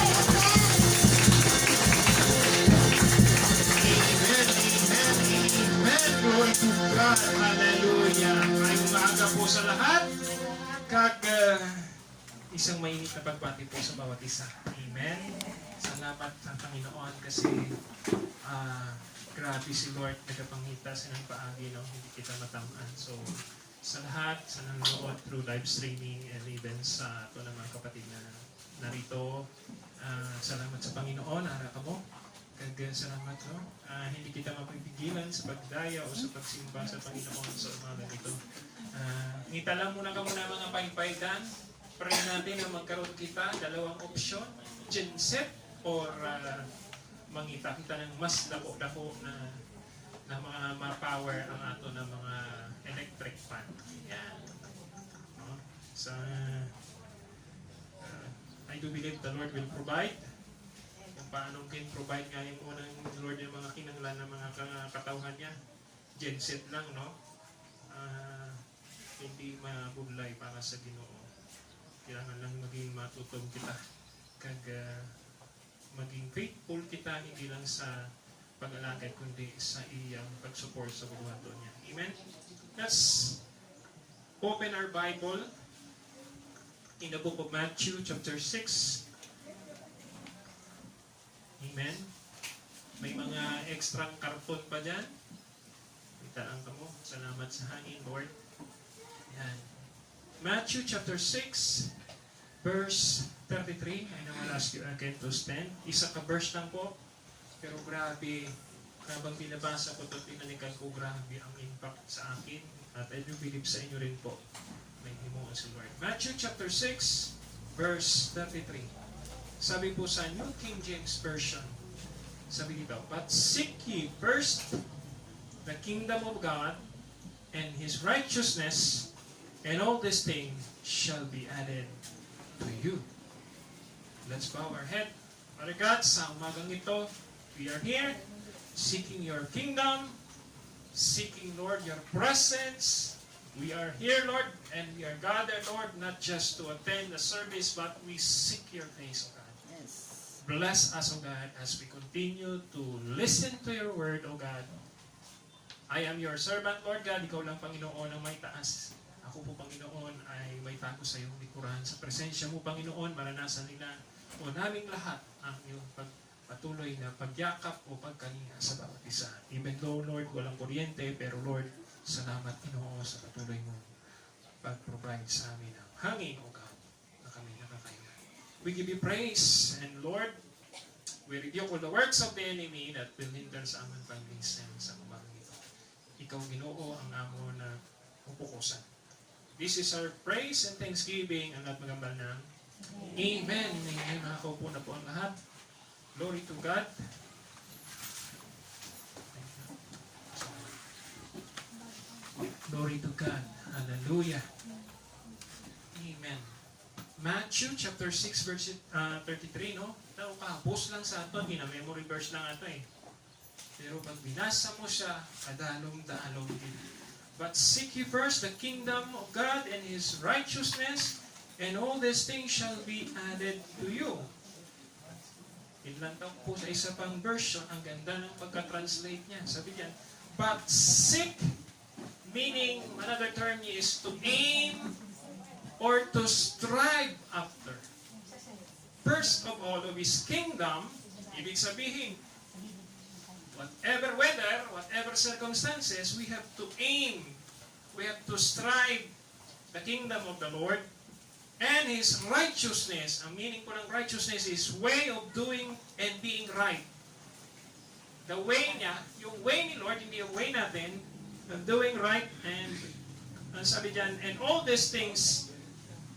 Amen. Glory to God. Hallelujah. Ngayong maaga po sa lahat. Isang mainit na pagbati po sa bawat isa. Amen. Salamat sa Panginoon kasi grabe si Lord nagpangita sa ng paagi no, hindi kita matamaan. So sa lahat, sa nanonood through live streaming and even sa ito ng mga kapatid na narito, salamat sa Panginoon, ara ka mo. Salamat, no? Hindi kita mapipigilan sa pagdaya o sa pagsimba sa Panginoon sa umaga nito. Ngita lang muna ka muna mga paypaydan. Pray natin na magkaroon kita dalawang opsyon, genset or mangita kita ng mas dako-dako na mga ma-power ang ato ng mga electric fan. Yan. No? So, I do believe the Lord will provide. Kung paano provide nga yung unang Lord yung mga kinanglan ng mga katauhan niya. Genset lang, no? Hindi mabulay para sa Ginoo. Kailangan lang maging matutong kita. Maging faithful kita hindi lang sa pag-alagay kundi sa iyang pag-support sa buhato niya. Amen? Let's open our Bible in the book of Matthew chapter 6. Amen? May mga extra karton pa dyan. Itaan ka mo. Salamat sa hangin, Lord. Yan. Matthew chapter 6, verse 33. I now will ask you again to stand. Isa ka verse lang po. Pero grabe, habang binabasa ko ito, tinanikan ko grabe ang impact sa akin. At I do believe sa inyo rin po. May himuon si Lord. Matthew chapter 6, verse 33. Sabi po sa New King James Version, sabi dito, "But seek ye first the kingdom of God and His righteousness, and all these things shall be added to you." Let's bow our head. Father God, sa umagang ito, we are here seeking your kingdom, seeking, Lord, your presence. We are here, Lord, and we are gathered, Lord, not just to attend the service, but we seek your face, O God. Yes. Bless us, O God, as we continue to listen to your word, O God. I am your servant, Lord God. Ikaw lang, Panginoon, ang may taas. Ako po, Panginoon, ay may tago sa iyong likuran. Sa presensya mo, Panginoon, maranasan nila o naming lahat ang iyong patuloy na pagyakap o pagkalinga sa bawat isa. Even though, Lord, walang kuryente, pero Lord, salamat, Ginoo, sa patuloy mong pag-provide sa amin ng hangin, O God, na kami nakakahinga. We give you praise, and Lord, we rebuke all the works of the enemy that will hinder sa aming pag-listen sa umagang ito. Ikaw, Ginoo, ang amo na pupukusan. This is our praise and thanksgiving, ang lahat magambal ng Amen. Amen. Makakaupo na po ang lahat. Glory to God. Glory to God. Hallelujah. Amen. Matthew chapter 6 verse 33, no? Tao kahapos lang sa ato, memory verse lang ato eh. Pero pag binasa mo siya, kadalong-dalong din. But seek ye first the kingdom of God and His righteousness, and all these things shall be added to you. Inlantaw po sa isa pang version, ang ganda ng pagka-translate niya. Sabi niya, but seek, meaning, another term niya is to aim or to strive after. First of all, of His kingdom, ibig sabihin, whatever weather, whatever circumstances, we have to aim, we have to strive the kingdom of the Lord and His righteousness. Ang meaning po ng righteousness is way of doing and being right. The way niya, yung way ni Lord, hindi yung way natin, of doing right, and sabi dyan, and all these things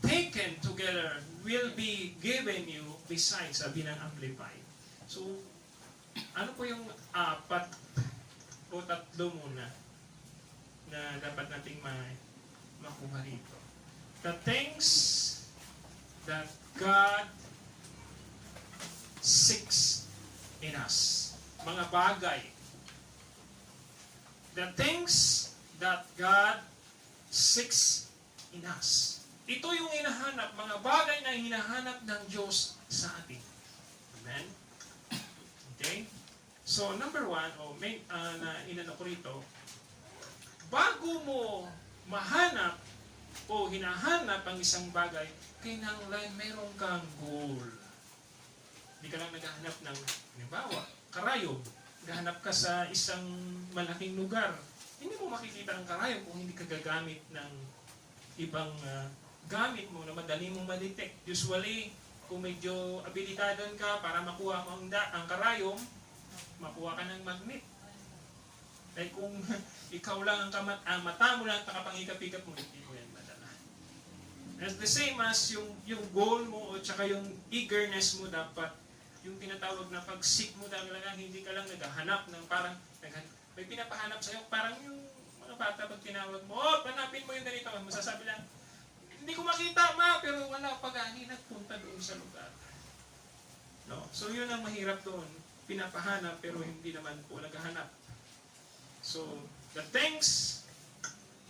taken together will be given you besides, sabi ng Amplified. So, ano po yung apat o tatlo muna na dapat nating makuha rito? The things that God seeks in us. Mga bagay. The things that God seeks in us. Ito yung hinahanap, mga bagay na hinahanap ng Diyos sa atin. Amen? Okay? So, number one, na inano ko rito, bago mo mahanap o hinahanap ang isang bagay, kailangan meron kang goal. Hindi ka lang naghahanap ng, halimbawa, karayom. Naghahanap ka sa isang malaking lugar. Hindi mo makikita ang karayom kung hindi ka gagamit ng ibang gamit mo na madali mong ma-detect. Usually, kung medyo abilitadon ka para makuha mo ang karayom, makuha ka ng magnet. Eh kung ikaw lang ang mata mo lang takapangikap-ikap mo, hindi mo yan madala. As the same as yung goal mo o tsaka yung eagerness mo dapat, yung tinatawag na pag-seek mo talaga, hindi ka lang naghahanap ng parang, may pinapahanap sa'yo, parang yung mga bata pag tinawag mo, hanapin mo yung ganito, masasabi lang, hindi ko makita pero wala pag-ani nagpunta doon sa lugar. No? So yun ang mahirap doon, pinapahanap pero hindi naman po naghahanap. So, the things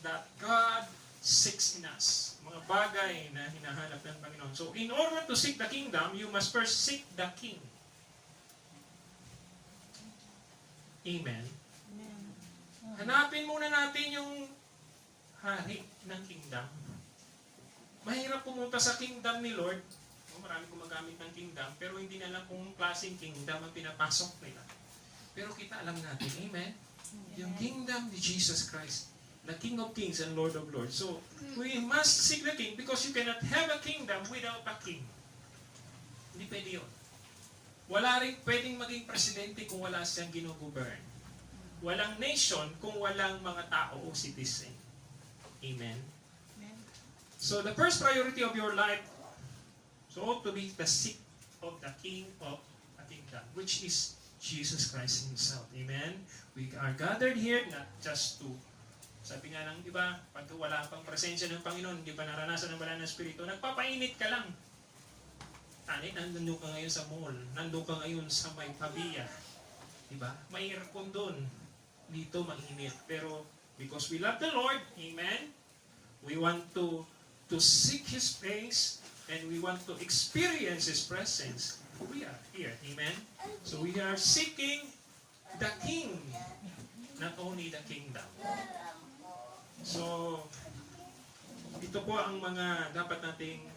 that God seeks in us, mga bagay na hinahanap ng Panginoon. So, in order to seek the kingdom, you must first seek the King. Amen. Hanapin muna natin yung hari ng kingdom. Mahirap pumunta sa kingdom ni Lord. Marami gumagamit ng kingdom, pero hindi na alam kung klaseng kingdom ang pinapasok nila. Pero kita alam natin, amen? Yung kingdom ni Jesus Christ, the King of Kings and Lord of Lords. So, we must seek the King because you cannot have a kingdom without a king. Hindi pwede yun. Wala rin pwedeng maging presidente kung wala siyang gino-govern. Walang nation kung walang mga tao o citizen. Amen? So, the first priority of your life So to be the seat of the King of a kingdom, which is Jesus Christ Himself. Amen? We are gathered here not just to, sabi nga ng iba, pag wala pang presensya ng Panginoon, hindi pa naranasan ng banal na Espiritu, nagpapainit ka lang. Nandun ka ngayon sa mall, nandun ka ngayon sa may pabiya. Diba? May aircon doon. Dito mainit. Pero because we love the Lord, amen, we want to seek His face and we want to experience His presence. We are here, amen. So we are seeking the King, not only the kingdom. So ito po ang mga dapat nating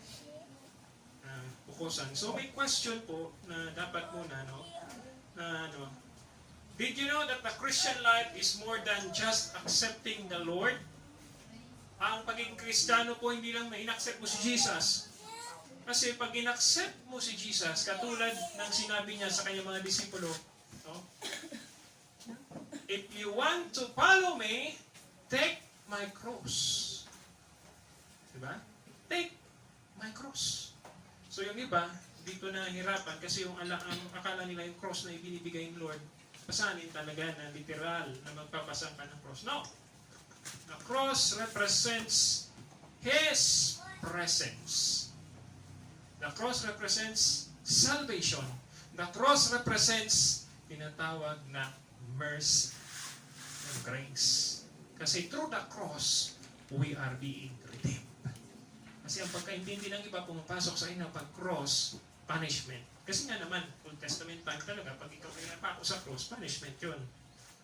pukusan. So may question po na dapat muna, did you know that the Christian life is more than just accepting the Lord? Ang pagiging Kristiyano po hindi lang ma-inaccept mo si Jesus. Kasi pag in-accept mo si Jesus, katulad ng sinabi niya sa kanyang mga disipulo, if you want to follow me, take my cross. Diba? Take my cross. So yung iba, dito na hirapan kasi ang akala nila yung cross na ibinibigay ng Lord, pasanin talaga na literal na magpapasang ka ng cross. No! The cross represents His presence. The cross represents salvation. The cross represents tinatawag na mercy and grace. Kasi through the cross, we are being redeemed. Kasi ang pagkaintindi ng iba pumapasok sa inyo pag cross, punishment. Kasi nga naman, Old Testament time talaga, pag ikaw ay napako sa cross, punishment yun.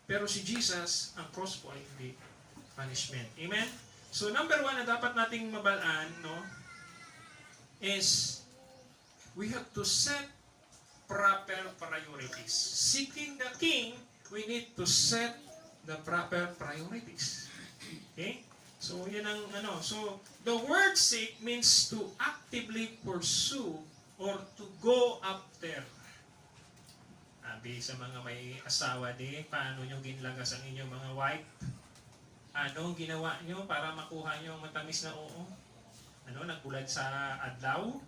Pero si Jesus, ang cross po ay hindi punishment. Amen? So number 1 na dapat nating mabalaan, is we have to set proper priorities. Seeking the King, we need to set the proper priorities. Okay? So, yan ang So, the word seek means to actively pursue or to go after. Sabi sa mga may asawa paano nyo ginlagas ang inyong mga wife? Ano ang ginawa nyo para makuha nyo ang matamis na oo? Nagbulad sa adlaw?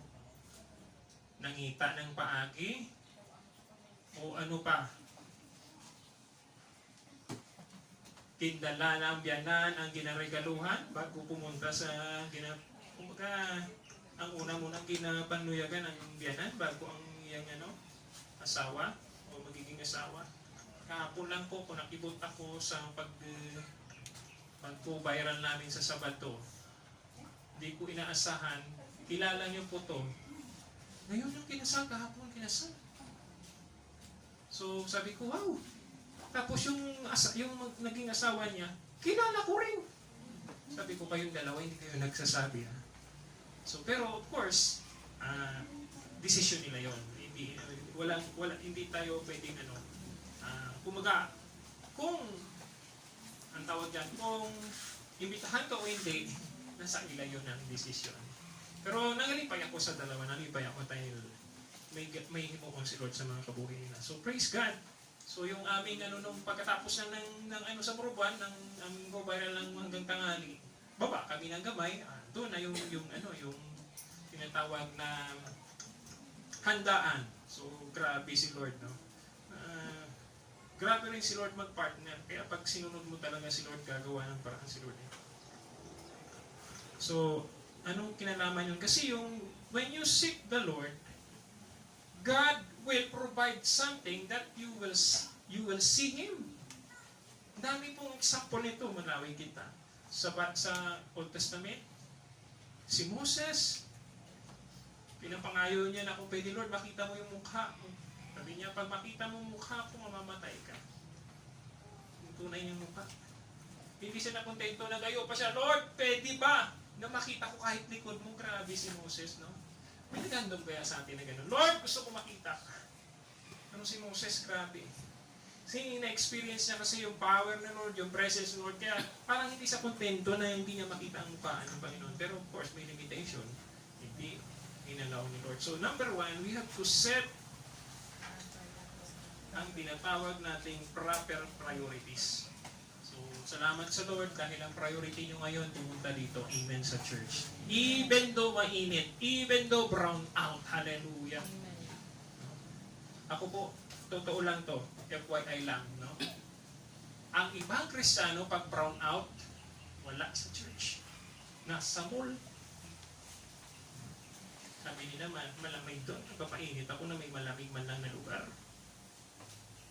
Nangita ng paagi? O ano pa? Tindala na ang biyanan ang ginaregaluhan bago pumunta sa ang una munang ginapanuyagan ang biyanan bago ang iyang asawa o magiging asawa. Kahapon lang po kung nakibot ako sa pagpo-viral namin sa Sabado. Hindi ko inaasahan. Kilala niyo po to. Ngayon yung kinasal, kahapon kinasal. So sabi ko, wow! Tapos yung naging asawa niya, kilala ko rin. Sabi ko, kayong dalawa, hindi kayo nagsasabi. So, pero of course, decision nila yon. Hindi tayo pwedeng kumaga, kung ang tawag dyan, kung imbitahan ka o hindi, nasa ila yun ang decision. Pero nangalipay ako sa dalawa, nangalipay ako dahil may himuon si Lord sa mga kabuhay nila. So praise God. So yung aming nung pagkatapos ng sa Buruban, ang go-viral ng hanggang tanghali, baba kami ng gamay, doon na yung tinatawag na handaan. So grabe si Lord, grabe rin si Lord mag-partner. Kaya pag sinunod mo talaga si Lord, gagawa ng paraan si Lord. So, anong kinalaman yun? Kasi when you seek the Lord, God will provide something that you will see Him. Dami pong example nito, malawin kita. Sa Old Testament, si Moses, pinapangayo niya na kung pwede, Lord, makita mo yung mukha mo. Sabi niya, pag makita mo yung mukha ko, mamamatay ka. Yung tunay niyang mukha. Hindi siya nakontento, nagayo pa siya, Lord, pwede ba na makita ko kahit likod mo? Grabe si Moses, no? May nagandong kaya sa atin na gano'n, Lord, gusto ko makita. Ano si Moses, grabe. Kasi na-experience niya kasi yung power ng Lord, yung presence ng Lord. Kaya parang hindi siya kontento na hindi niya makita ang mukha ng Panginoon. Pero of course, may limitation. Hindi inalaw ni Lord. So number 1, we have to set ang tinatawag nating proper priorities. So Salamat sa Lord dahil ang priority nyo ngayon pumunta dito. Amen sa church. Even though mainit, even though brown out. Hallelujah. Ako po, totoo lang to. FYI lang, no? Ang ibang Kristiyano, pag brown out, wala sa church. Nasa mall. Sabi nila, malamig doon. Papainit ako na may malamig man lang na lugar.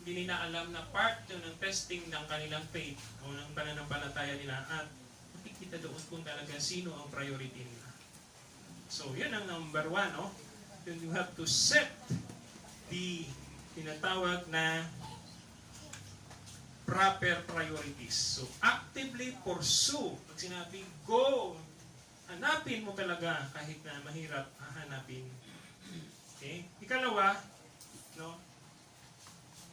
Hindi nila alam na part yun ng testing ng kanilang faith o ng pananampalataya nila at makikita doon kung talaga sino ang priority nila. So, yun ang number 1, no? You have to set the tinatawag na proper priorities. So, actively pursue. Pag sinabi, go, hanapin mo talaga kahit na mahirap hahanapin. Okay? Ikalawa, no?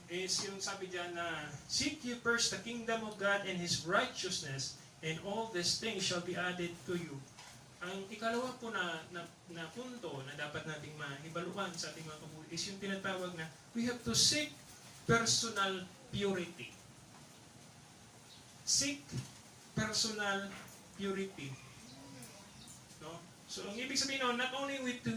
Is yung sabi dyan na, seek ye first the kingdom of God and His righteousness, and all these things shall be added to you. Ang ikalawa po na punto na dapat nating maibaluan sa ating mga kabuhay is yung tinatawag na, we have to seek personal purity. Seek personal purity. No? So, ang ibig sabihin nun, not only to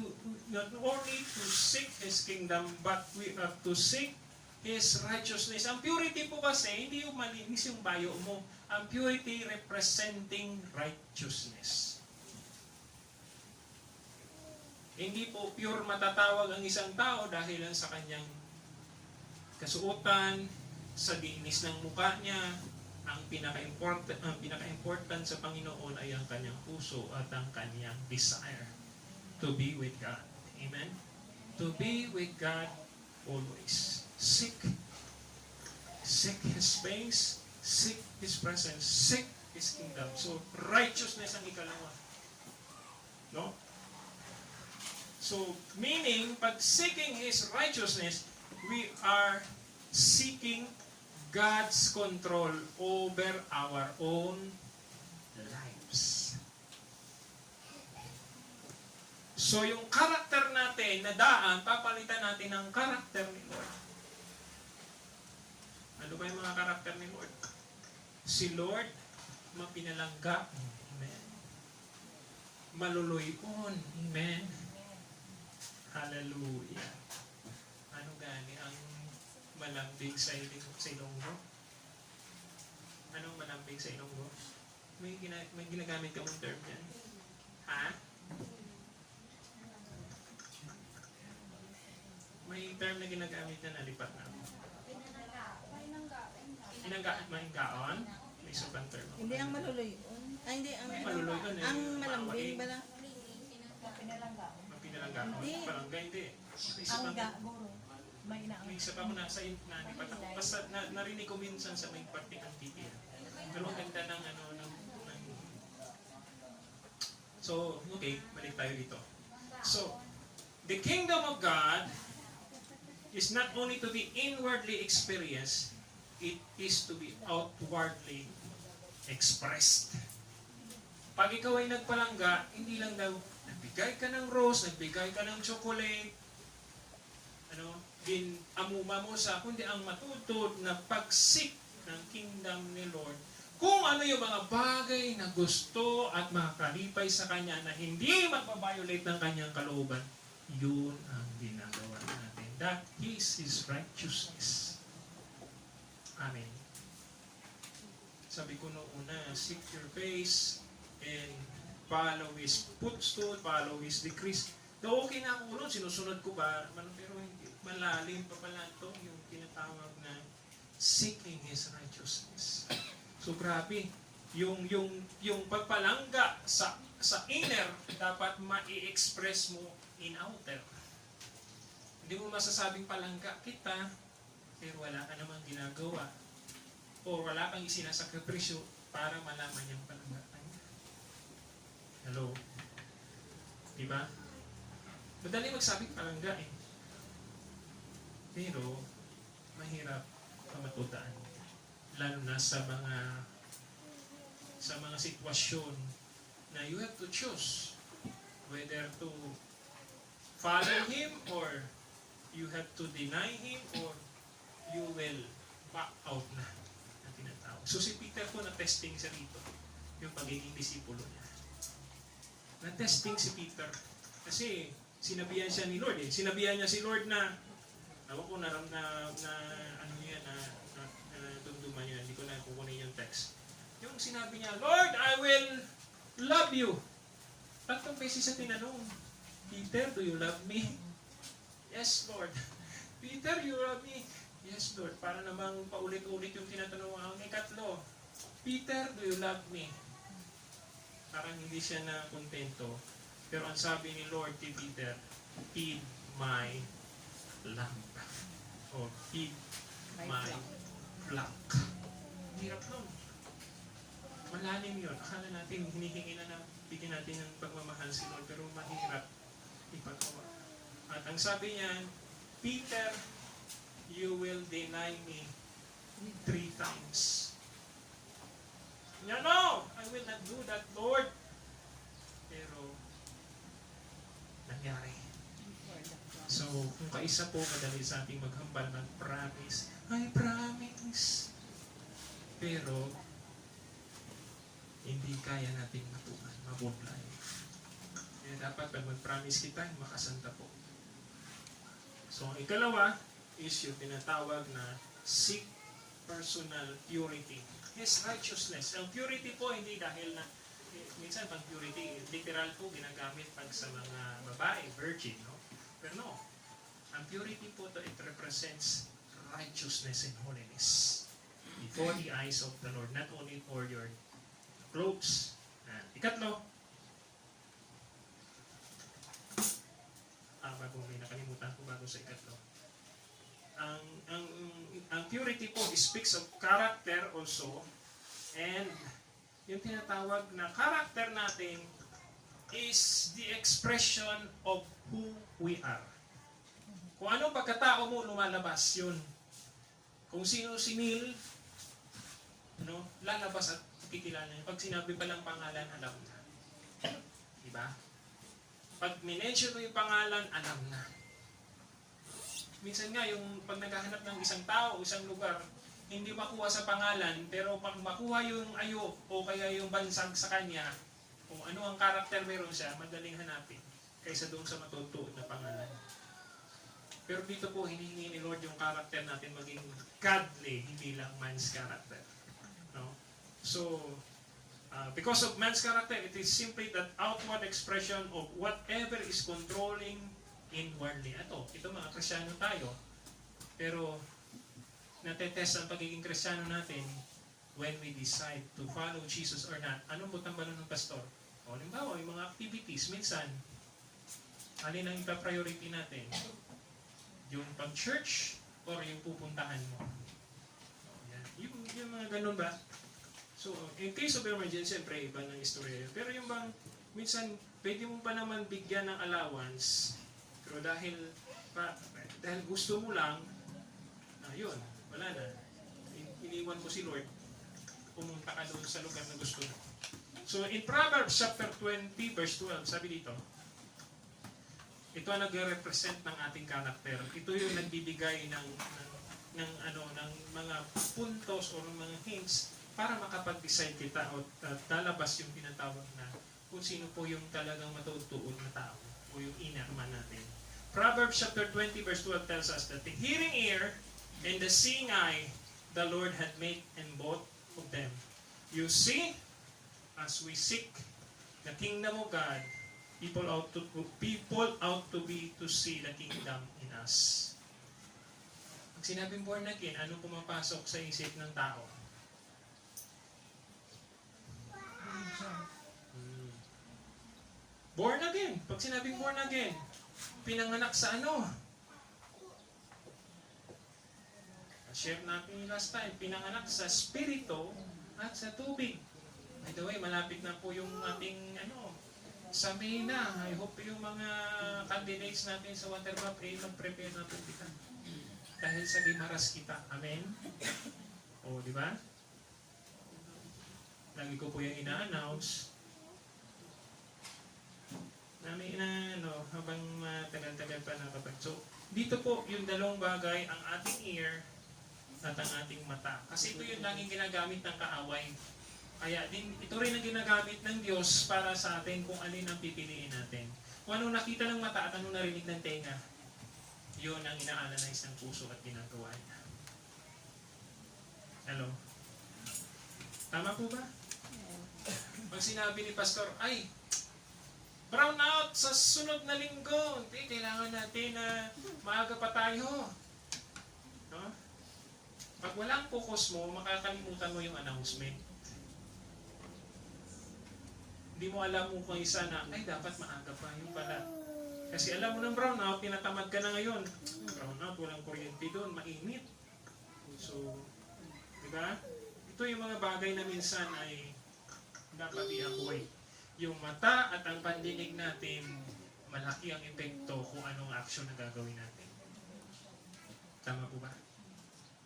seek His kingdom, but we have to seek His righteousness. Ang purity po kasi, hindi yung malinis yung bayo mo. Ang purity representing righteousness. Hindi po pure matatawag ang isang tao dahil lang sa kanyang kasuotan, sa dinis ng mukha niya. Ang pinaka-important sa Panginoon ay ang kanyang puso at ang kanyang desire to be with God. Amen? To be with God always. Seek His face, seek His presence, seek His kingdom. So, righteousness ang ikalawa. No? So, meaning, pag seeking His righteousness, we are seeking God's control over our own lives. So, yung karakter natin na daan, papalitan natin ng karakter ni Lord. Ano ba yung mga karakter ni Lord? Si Lord, mapinalangga. Amen. Maluluyon. Amen. Hallelujah. Ano gani ang malambing sa ilonggo? Anong malambing sa ilonggo? May ginagamit ka mong term yan? Ha? May term na ginagamit na nalipat na. Maingaon? May subang term. Hindi ang maluluyon. Ay, hindi ang Maluluyon eh. ang malambing ba lang? Mapinalangga. Hindi. Palangga, hindi. May isa Ang pang- guro. May na. May isa pa ako nasa nalipat ako. Basta narinig ko minsan sa may parte ng TV. Pero ang ganda ng So, okay, balik tayo dito. So, the kingdom of God is not only to be inwardly experienced, it is to be outwardly expressed. Pag ikaw ay nagpalangga, hindi lang daw nagbigay ka ng rose, nagbigay ka ng chocolate, amuma mo sa, kundi ang matutod na pagsik ng kingdom ni Lord. Kung ano yung mga bagay na gusto at makakalipay sa Kanya na hindi magpabiolate ng Kanyang kalooban, yun ang ginagawa natin. That is His righteousness. Amen. Sabi ko noong una, seek your face and follow His footstool, follow His decrees. Though okay na ako noon, sinusunod ko ba? Pero hindi, malalim pa pala ito yung tinatawag na seeking His righteousness. So grabe, yung pagpalangga sa inner, dapat ma-i-express mo in outer. Hindi mo masasabing palangga kita, pero wala ka namang ginagawa o wala kang isinasakripisyo para malaman yung palanggaan niya. Hello? Diba? Madali magsabing palangga eh. Pero, mahirap pamatutaan. Lalo na sa mga sitwasyon na you have to choose whether to follow Him or you have to deny Him or you will back out na tinatawag. So si Peter po na-testing siya rito, yung pagiging disipulo niya. Na-testing si Peter. Kasi sinabihan siya ni Lord eh. Sinabihan niya si Lord na, ako po ano yan, na dumduman yun, hindi ko na kukunin yung text. Yung sinabi niya, Lord, I will love you. 3 beses siya tinanong, Peter, do you love me? Yes, Lord. Peter, you love me? Yes, Lord. Para namang paulit-ulit yung tinatanong ang ikatlo. Peter, do you love me? Parang hindi siya na kontento. Pero ang sabi ni Lord kay Peter, feed my lamb. O feed my flock. Hirap nun. Malalim yun. Akala natin, hinihingi na bigyan natin ng pagmamahal si Lord, pero mahirap ipagawa. At ang sabi niya, Peter, you will deny me 3 times. No, I will not do that, Lord. Pero, nangyari. So, kung kaisa po madali sa ating maghambal ng promise, I promise. Pero, hindi kaya nating matuman, mabublay. Kaya dapat pag mag-promise kita, makasanta po. So, ang ikalawa is yung tinatawag na seek personal purity. Yes, righteousness. Ang purity po, hindi dahil na, minsan pag purity, literal po ginagamit pag sa mga babae, virgin, no? Pero no, ang purity po to, it represents righteousness and holiness before the eyes of the Lord, not only for your clothes. Ikatlo, bago may nakalimutan ko bago sa ikatlo. Ang purity po speaks of character also, and yung tinatawag na character natin is the expression of who we are. Kung anong pagkatao mo, lumalabas yun. Kung sino si Neil, lalabas at kikilala niya. Pag sinabi pa lang pangalan, alam na. Diba? Pag minention mo yung pangalan, alam na. Minsan nga, yung pag naghahanap ng isang tao, isang lugar, hindi makuha sa pangalan, pero pag makuha yung ayo o kaya yung bansag sa kanya, kung ano ang karakter meron siya, madaling hanapin kaysa doon sa matutuon na pangalan. Pero dito po, hinihingi ni Lord yung karakter natin maging godly, hindi lang man's character. No? So, because of man's character, it is simply that outward expression of whatever is controlling inwardly. Ito mga Kristyano tayo. Pero, natetest ang pagiging Kristyano natin when we decide to follow Jesus or not. Anong butang balon ng pastor? O, halimbawa, yung mga activities, minsan, alin ang ipa-priority natin? Yung pag-church or yung pupuntahan mo? Yung mga ganun ba? So, in case of emergency, siyempre, iba ng istorya yun. Pero yung bang, minsan, pwede mo pa naman bigyan ng allowance, pero dahil gusto mo lang, yun, wala na. Iniwan mo si Lord, pumunta ka doon sa lugar na gusto mo. So, in Proverbs chapter 20, verse 12, sabi dito, ito ang nagre-represent ng ating karakter. Ito yung nagbibigay ng mga puntos o ng mga hints para makapag-decide kita at lalabas yung tinatawag na kung sino po yung talagang matutuon na tao o yung inner man natin. Proverbs chapter 20 verse 12 tells us that the hearing ear and the seeing eye the Lord had made in both of them. You see, as we seek the kingdom of God, people ought to be to see the kingdom in us. Pag sinabing born again, ano pumapasok sa isip ng tao? Born again. Pag sinabing born again, pinanganak sa ano? Share natin yung last time, pinanganak sa spirito at sa tubig. By the way, malapit na po yung ating sa May na. I hope yung mga candidates natin sa water map mag-prepare na po kita. Dahil sa Gimaras kita. Amen? O, di ba? Lagi ko po yung ina-announce. Habang matagal-tagal pa nakapag. So, dito po yung dalawang bagay, ang ating ear at ang ating mata. Kasi ito yung laging ginagamit ng kaaway. Kaya din, ito rin ang ginagamit ng Diyos para sa atin kung alin ang pipiliin natin. Kung ano nakita ng mata at ano narinig ng tenga, yun ang ina-analyze ng puso at ginagawa niya. Hello? Tama po ba? Pag sinabi ni Pastor, ay, brown out sa sunod na linggo. Hindi, kailangan natin na maaga pa tayo. No? Pag walang focus mo, makakalimutan mo yung announcement. Hindi mo alam mo kung isa na, ay, dapat maaga pa. Yung pala. Kasi alam mo ng brown out, tinatamad ka na ngayon. Brown out, walang kuryente doon, mainit. So, di ba? Ito yung mga bagay na minsan ay dapat i-avoid. Yung mata at ang pandinig natin, malaki ang epekto kung anong action na gagawin natin. Tama po ba?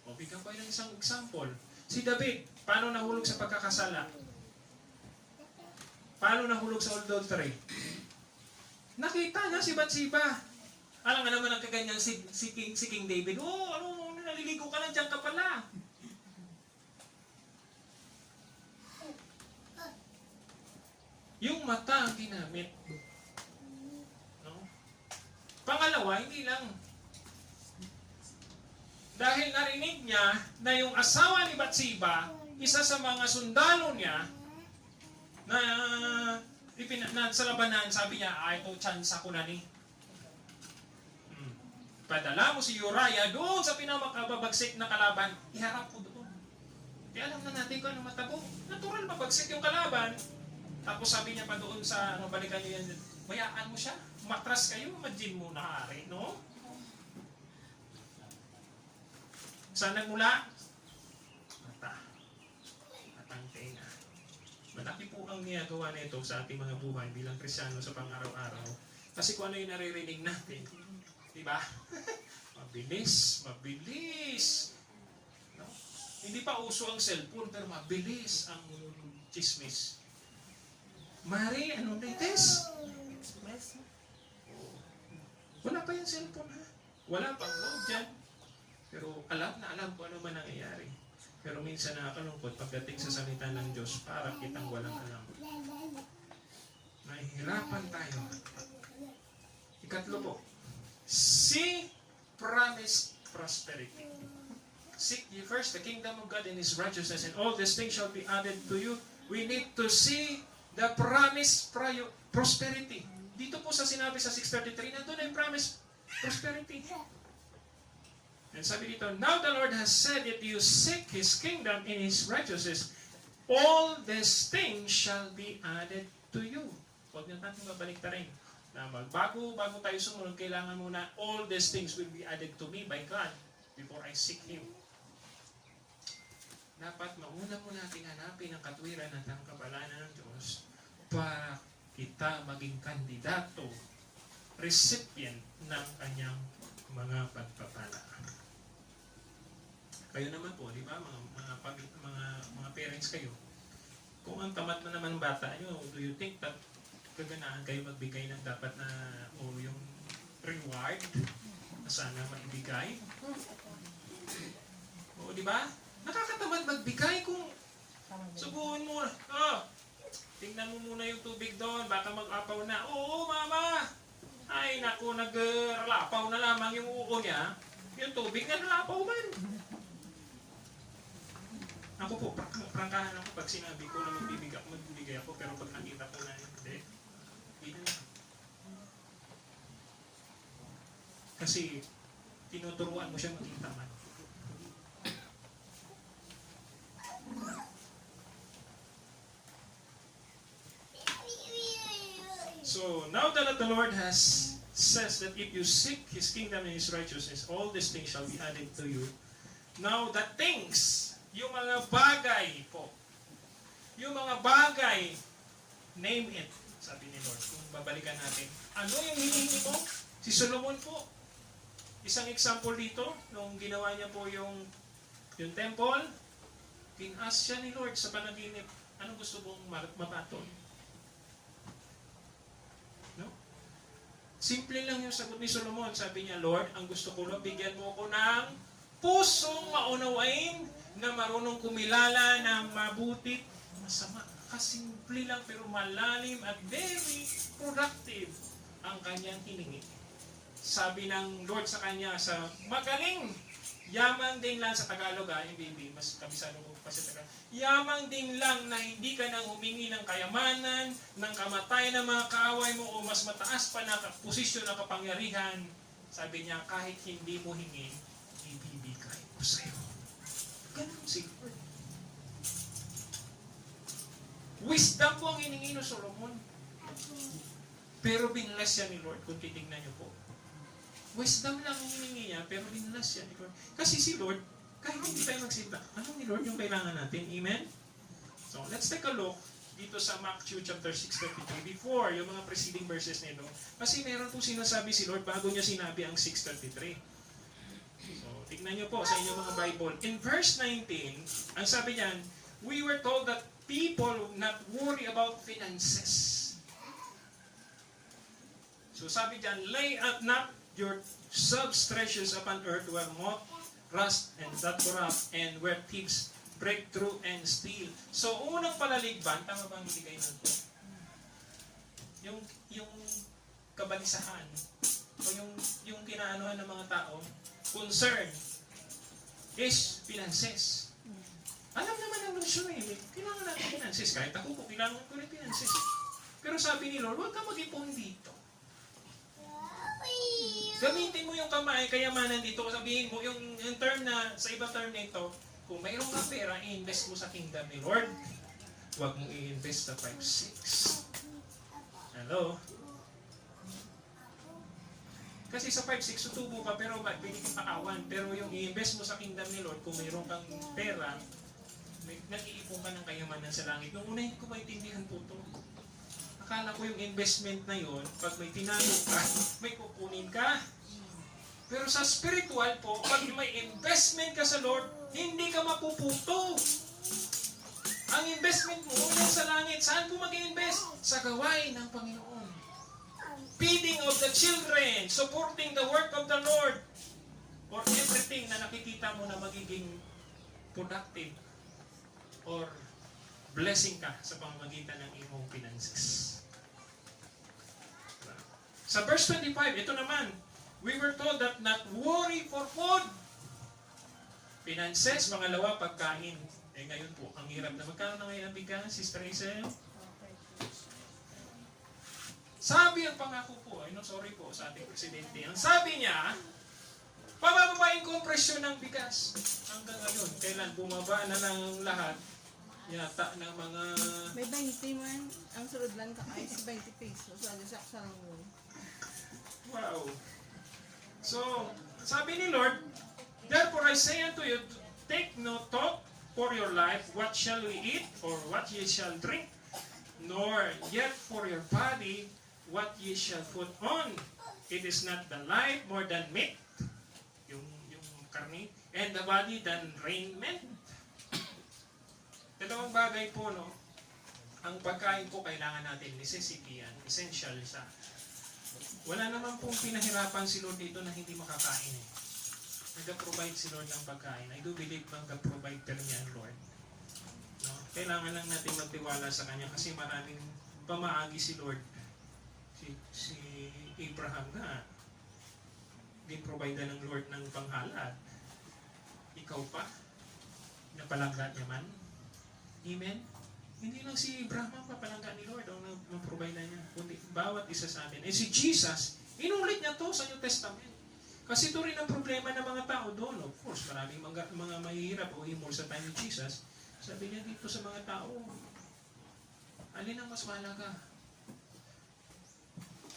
O, bigyan ko ng isang example. Si David, paano nahulog sa pagkakasala? Paano nahulog sa adultery? Nakita niya si Bathsheba. Alam nga naman ang kaganyang si King David, oh, ano, naliligo ka na, dyan ka pala. Yung mata ang ginamit. No? Pangalawa, hindi lang. Dahil narinig niya na yung asawa ni Bathsheba, isa sa mga sundalo niya, na sa labanan, sabi niya, ito, chance ako na ni. Padala mo si Uriah doon sa pinamakababagsik na kalaban, iharap ko doon. Kaya alam na natin kung ano matabo. Natural mabagsik yung kalaban. Tapos sabi niya pa doon sa, balikan niyo yan, mayaan mo siya, matras kayo, imagine mo nakari, no? Saan nagmula? Mata. At ang tenga. Malaki po ang niyagawa nito sa ating mga buhay bilang Kristyano sa pang-araw-araw. Kasi kung ano yung naririnig natin, di ba? Mabilis, mabilis. No? Hindi pa uso ang cellphone, pero mabilis ang chismis. Mari, anong latest? Wala pa yung cellphone, ha? Wala pang load dyan. Pero alam na alam kung ano man nangyayari. Pero minsan nakakalungkot pagdating sa salita ng Diyos para kitang walang alam. Nahihirapan tayo. Ikatlo po, see promised prosperity. Seek ye first the kingdom of God and His righteousness, and all these things shall be added to you. We need to see the promised prosperity. Dito po sa sinabi sa 6:33, nandun na yung promised prosperity. And sabi dito, now the Lord has said, if you seek His kingdom and His righteousness, all these things shall be added to you. Huwag na natin babalik ta rin. Na bago tayo sumunod, kailangan muna, all these things will be added to me by God before I seek Him. Dapat mauna mo natin hanapin ang katwiran at ang kabalanan ng Diyos para kita maging kandidato, recipient ng kanyang mga pagpapala. Kayo naman po, di ba, mga parents kayo, kung ang tamad na naman ng bata nyo, do you think that gaganaan kayo magbigay ng dapat na, o yung reward na sana maibigay? O, di ba? Nakakatamad magbigay kung subuhin mo, tingnan mo muna yung tubig doon, baka mag-apaw na. Oo, mama! Ay, naku, nag-lapaw na lamang yung uo niya. Yung tubig na nalapaw man. Ako po, prangkahan ako pag sinabi ko na magbibigay ako, pero pag nakita ko na hindi na. Kasi, tinuturuan mo siya maging tamad. So, now that the Lord has says that if you seek His kingdom and His righteousness, all these things shall be added to you. Now, the things, yung mga bagay po, yung mga bagay, name it, sabi ni Lord, kung babalikan natin. Ano yung hinihingi mo? Si Solomon po. Isang example dito, nung ginawa niya po yung temple, pin-ask siya ni Lord sa panaginip, anong gusto mong mapatol? No? Simple lang yung sagot ni Solomon. Sabi niya, Lord, ang gusto ko lang, bigyan mo ko ng pusong maunawain na marunong kumilala ng mabuti masama. Kasimple lang pero malalim at very productive ang kanyang hiningi. Sabi ng Lord sa kanya sa magaling, yamang din lang sa Tagalog yung baby, mas kabisado ko pa sa Tagalog. Yamang din lang na hindi ka nang humingi ng kayamanan, ng kamatayan ng mga kaaway mo o mas mataas pa na posisyon ng kapangyarihan. Sabi niya, kahit hindi mo hingin, ibibigay ko sa'yo. Ganun si Lord. Wisdom po ang hiningi ni Solomon. Pero binlas siya ni Lord, kung titignan niyo po. Wisdom lang ang hiningi niya, pero binlas siya ni Lord. Kasi si Lord, kahit hindi tayo magsimba, ano ni Lord yung kailangan natin? Amen? So, let's take a look dito sa Matthew chapter 6:33 before yung mga preceding verses nito. Kasi meron po sinasabi si Lord bago niya sinabi ang 6:33. So, tignan niyo po sa inyong mga Bible. In verse 19, ang sabi niyan, we were told that people would not worry about finances. So sabi diyan, lay up not yourselves treasures upon earth where moth, rust, and that corrupt, and where thieves break through and steal. So unang palaligban, tama bang ibigay nito? Yung kabalisahan, o yung kinaanuhan ng mga tao, concern is finances. Alam naman ng Lord kailangan natin finances. Kahit ako po, kailangan ko rin finances. Pero sabi ni Lord, huwag ka mag-ipon dito. Gamitin mo yung kayamanan dito. Sabihin mo, yung term na, sa ibang term na ito, kung mayroong ka pera, i-invest mo sa kingdom ni Lord. Huwag mong i-invest sa 5-6. Hello? Kasi sa 5-6, tutubo ka, pero pwede kang pakawan. Pero yung i-invest mo sa kingdom ni Lord, kung mayroong kang pera, nag-iipon ka ng kayamanan sa langit. Noong una, hindi ko maintindihan po ito. Akala ko yung investment na yon, pag may tinago ka, may kukunin ka. Pero sa spiritual po, pag may investment ka sa Lord, hindi ka mapuputo. Ang investment mo, yan sa langit. Saan po mag-invest? Sa gawain ng Panginoon. Feeding of the children, supporting the work of the Lord, or everything na nakikita mo na magiging productive or blessing ka sa pamamagitan ng iyong finances. Sa verse 25, ito naman, we were told that not worry for food. Finances, pangalawa, pagkain. Ngayon po, ang hirap na. Magkano na ngayon ang bigas, Sister Hazel? Sabi ang pangako po, sorry po sa ating presidente. Ang sabi niya, pabababain ko ang presyo ng bigas. Hanggang ngayon, kailan bumaba na ng lahat, yata ng mga... May 20 man. Ang sunod lang ka ay 20 pesos. Ano sa kasarang mo? Wow. So, sabi ni Lord, therefore I say unto you, take no thought for your life, what shall we eat, or what ye shall drink, nor yet for your body, what ye shall put on. It is not the life more than meat, yung karni, and the body than raiment. Dalawang bagay po, no? Ang pagkain po kailangan natin, necessity yan, essential sa. Wala naman pong pinahirapan si Lord dito na hindi makakain. Nag-provide si Lord ng pagkain. I do believe mag-provider niya ang Lord. No? Kailangan lang natin magtiwala sa Kanya kasi maraming pamaagi si Lord. Si Abraham nga, din-provide ng Lord ng panghalad. Ikaw pa, napalangga niya man. Amen? Hindi lang si Abraham ang papalangga ni Lord ang mag-provide na niya, kundi bawat isa sa atin. Si Jesus, inulit niya to sa New Testament. Kasi ito rin ang problema ng mga tao doon. Of course, maraming mga mahihirap o imol sa time ni Jesus. Sabi niya dito sa mga tao, alin ang mas mahalaga?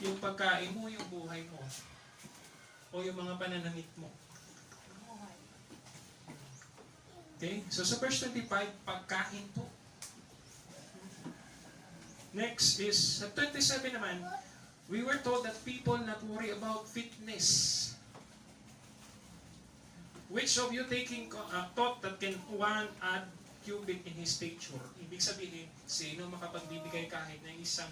Yung pagkain mo, yung buhay mo, o yung mga pananamit mo. Okay? So sa verse 25, pagkain po. Next is, sa 27 naman, we were told that people not worry about fitness. Which of you taking thought that can one add cubit in his stature? Ibig sabihin, sino makapagbibigay kahit na isang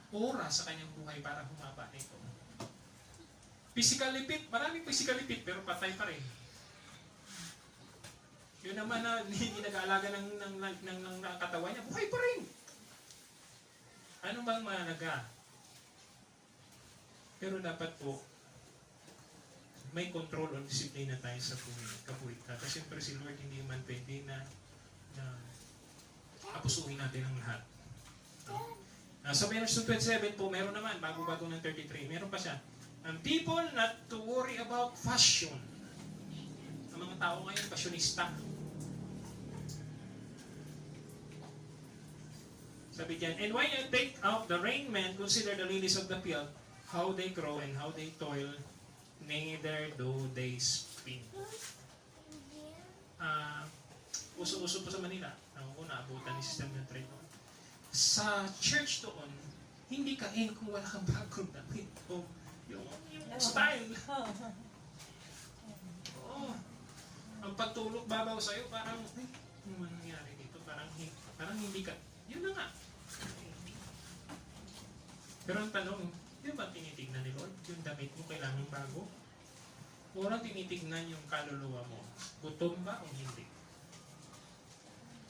oras sa kanyang buhay para humaba nito? Physically fit, maraming physically fit pero patay pa rin. Yun naman na hindi nag-aalaga ng katawan niya, buhay pa rin. Ano bang mahalaga? Pero dapat po, may control o disiplina tayo sa kapulitan. Kasi siyempre si Lord hindi man pwede na apusuhin natin ang lahat. Sa verse 27 po, meron naman, bago-bago ng 33, meron pa siya. People not to worry about fashion. Ang mga tao ngayon, fashionista. Sabi diyan, and when you take out the raiment, consider the lilies of the field, how they grow and how they toil, neither do they spin. Uso-uso po sa Manila. Ako ko, naabutan ni system ng trade noon. Sa church doon, hindi ka in kung wala kang bagong damit. O yung style. Oo. Ang pagtulog babaw sa'yo, parang, ano man nangyari dito? Parang hindi ka, yun na nga. Pero ang tanong, di ba tinitignan ni Lord? Yung damit mo kailangan bago? O lang tinitignan yung kaluluwa mo? Gutom ba o hindi?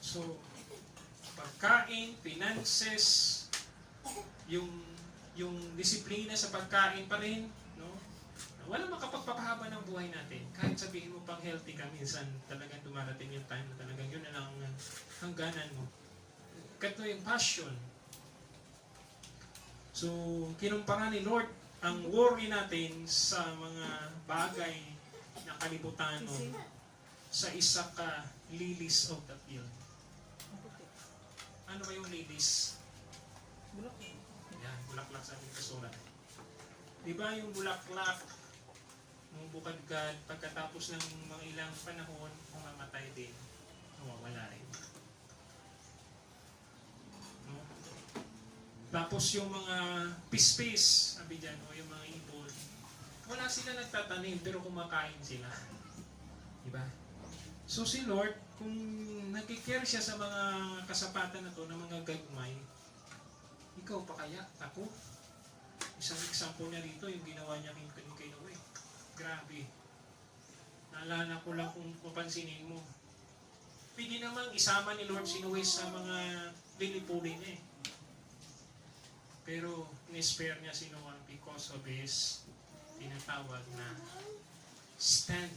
So, pagkain, finances, yung disiplina sa pagkain pa rin, no? Walang makapagpapahaba ng buhay natin. Kahit sabihin mo pang healthy ka, minsan talagang dumarating yung time na talagang yun na lang ang hangganan mo. Kato yung passion. So, kinumpara ni Lord ang worry natin sa mga bagay na kalibutan sa isa ka lilies of the field. Ano ba yung lilies? Yan, bulaklak sa ating kasulat. Di ba yung bulaklak, nung bukadkad, pagkatapos ng mga ilang panahon, mamamatay din, mawawala rin. No? Tapos yung mga pispis, sabi dyan, o yung mga ibon, wala sila nagtatanim, pero kumakain sila. Diba? So si Lord, kung nag-care siya sa mga kasapatan na to, ng mga gagmay, ikaw pa kaya? Ako? Isang example niya rito, yung ginawa niya kay Noe. Grabe. Naalala ko lang kung papansinin mo. Pwede namang isama ni Lord si Noe sa mga lilipulin niya eh. Pero in-spare niya si Noah because of his tinatawag na stand.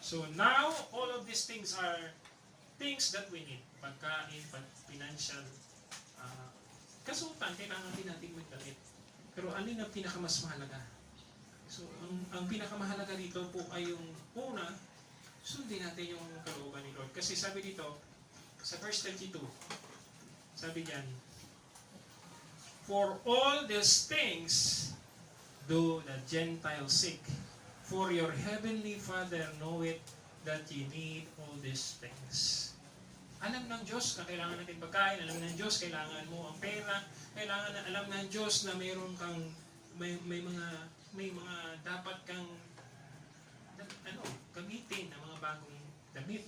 So now, all of these things are things that we need. Pagkain, financial, kasutan, kailangan din natin magdamit. Pero ano yung pinakamas mahalaga? So, ang pinakamahalaga dito po ay yung una, sundin natin yung kalooban ni Lord. Kasi sabi dito, sa verse 32, sabi diyan, for all these things do the Gentiles seek, for your heavenly Father knoweth that ye need all these things. Alam ng Diyos na kailangan natin pagkain, alam ng Diyos kailangan mo ang pera, alam ng Diyos na mayroon kang may mga dapat kang gamitin na mga bagong damit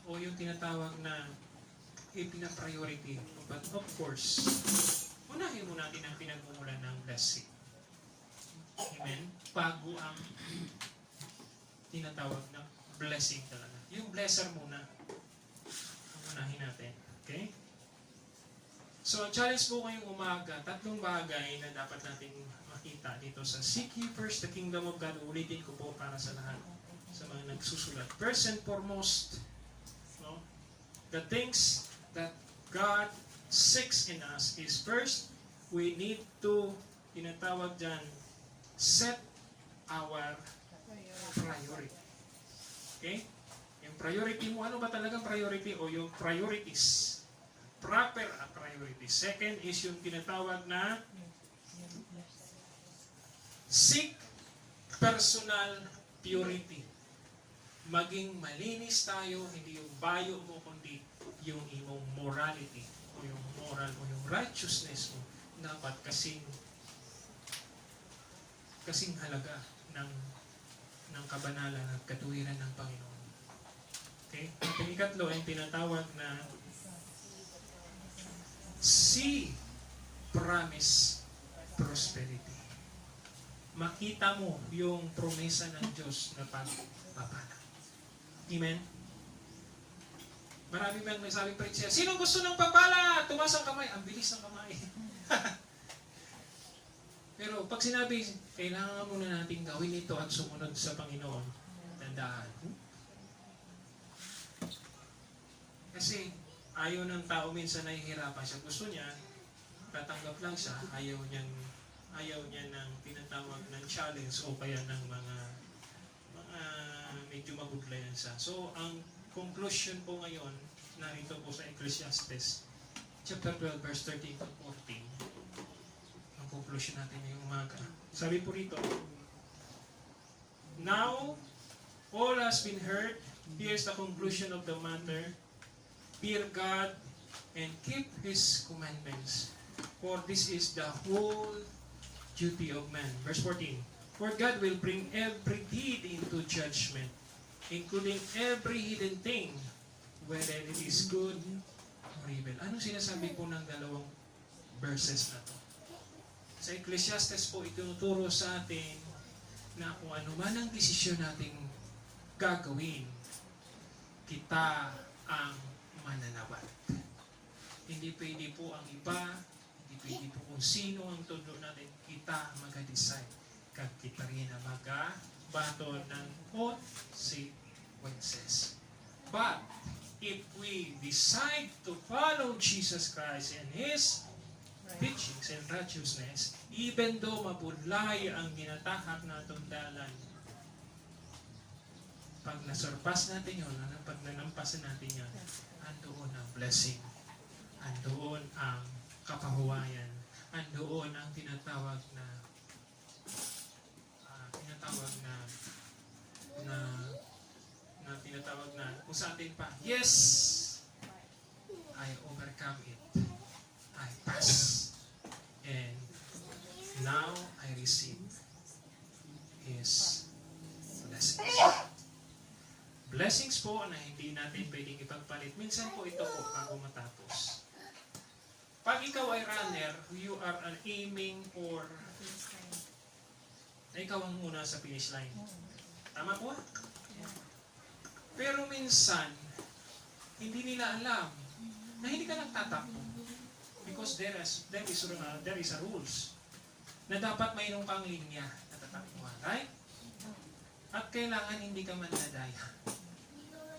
o yung tinatawag na ipina-priority. But of course, unahin mo natin ang pinag-uulan ng blessing. Amen? Bago ang tinatawag na blessing talaga. Yung blesser muna ang unahin natin. Okay? So, ang challenge po ngayong umaga, tatlong bagay na dapat natin makita dito sa Seek ye first the kingdom of God. Ulitin ko po para sa lahat, sa mga nagsusulat. First and foremost, no, the things that God seeks in us is first, we need to, tinatawag dyan, set our priority. Okay? Yung priority mo, ano ba talagang priority? O yung priorities. Proper priority. Second is yung tinatawag na seek personal purity. Maging malinis tayo, hindi yung bayo mo, kundi yung imong morality o yung moral o yung righteousness mo dapat kasing halaga ng kabanalan at katuwiran ng Panginoon. Okay? Ang ikatlo ay tinatawag na see promise prosperity. makita mo yung promesa ng Diyos na pagpapala. Amen? Marami bang nagsabing preacher, sino gusto ng papala? Tumas ang kamay. Ang bilis ng kamay. Pero pag sinabi, kailangan muna natin gawin ito at sumunod sa Panginoon, tandaan. Kasi ayaw ng tao minsan nahihirapan siya. Gusto niya, tatanggap lang siya, ayaw niya ng tinatawag ng challenge o kaya ng mga medyo magudlayan siya. So, ang conclusion po ngayon, narito po sa Ecclesiastes, chapter 12, verse 13 to 14. Ang conclusion natin ngayong umaga. Sabi po rito, now, all has been heard. Here's the conclusion of the matter. Fear God and keep His commandments. For this is the whole duty of man. Verse 14. For God will bring every deed into judgment, including every hidden thing, whether it is good or evil. Anong sinasabi po ng dalawang verses na to? Sa Ecclesiastes po, itinuturo sa atin na kung ano man ang desisyon nating gagawin, kita ang mananabat. Hindi pwede po ang iba, hindi pwede po kung sino ang tudlo natin, kita mag-decide. Kag kita rin na mag-bato ng consequences. But, if we decide to follow Jesus Christ and His teachings and righteousness, even though mabulay ang ginatahak na dalan, pag nasurpass natin yun, pag nanampasan natin yun, andoon ang blessing, andoon ang kapahuwayan, andoon ang tinatawag na kung sa atin pa, yes, I overcome it. I pass. And now I receive His blessings. Blessings po na hindi natin pwedeng ipagpalit. Minsan po ito po bago matapos. Pag ikaw ay runner, you are aiming for na ikaw ang muna sa finish line. Tama po? Pero minsan, hindi nila alam na hindi ka nagtatakbo. Because there is a rules na dapat mayroon kang linya na tatakbuhan. Right? At kailangan hindi ka mandadaya.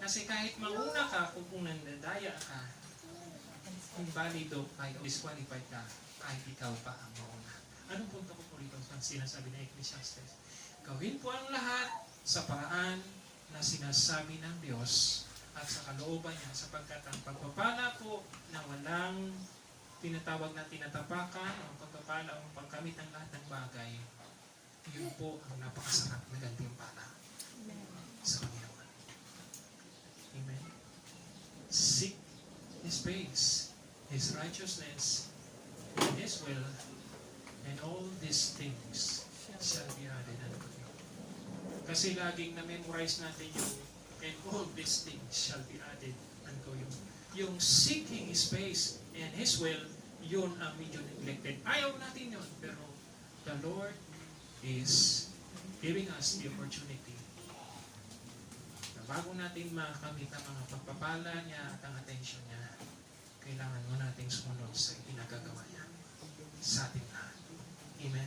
Kasi kahit mauna ka, kung nandadaya ka, invalido, kahit disqualified ka, kahit ikaw pa ang mauna. Anong punto ko po rito sa sinasabi ng Ecclesiastes? Gawin po ang lahat sa paraan na sinasabi ng Diyos at sa kalooban niya sapagkat ang pagpapala po na walang tinatawag na tinatapakan o pagpapala o pagkamit ng lahat ng bagay, yun po ang napakasarap na gantimpala sa Panginoon. Amen. Seek His face, His righteousness, and His will, and all these things shall be added unto you. Kasi laging na-memorize natin yung and all these things shall be added unto you. Yung seeking His face and His will, yun ang medyo neglected. Ayaw natin yun, pero the Lord is giving us the opportunity na bago natin makamit ang mga pagpapala niya at ang atensyon niya, kailangan mo nating sumunod sa ginagagawa niya sa ating lahat. Amen.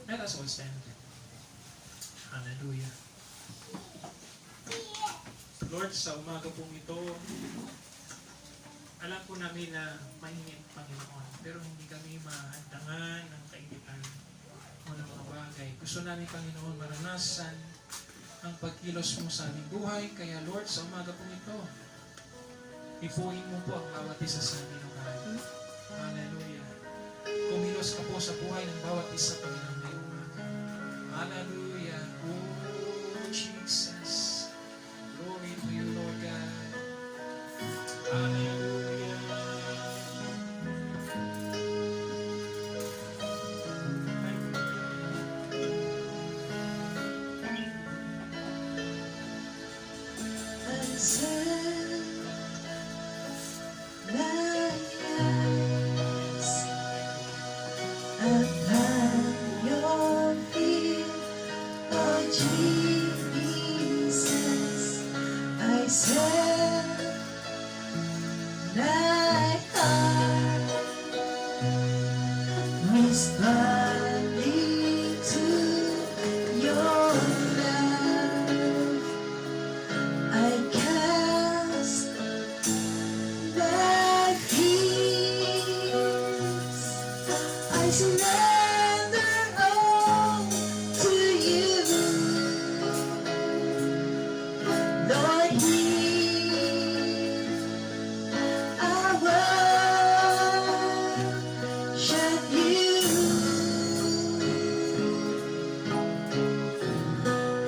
Let us all stand. Hallelujah. Lord, sa umaga pong ito, alam po namin na mainit, Panginoon, pero hindi kami mahandangan ng kainitan o ng mga bagay. Gusto namin, Panginoon, maranasan ang pagkilos mo sa aming buhay. Kaya, Lord, sa umaga pong ito, ipuhin mo po ang bawat isa sa amin, O God. Hallelujah. Kumilos ka po sa buhay ng bawat isa, Panginoon, ngayong umaga. Hallelujah. Oh, Jesus. Glory to you, Lord God. Hallelujah. Upon your Jesus, I set my heart responding to your love. I cast my fears. I surrender all to you. Lord, hear our worship you.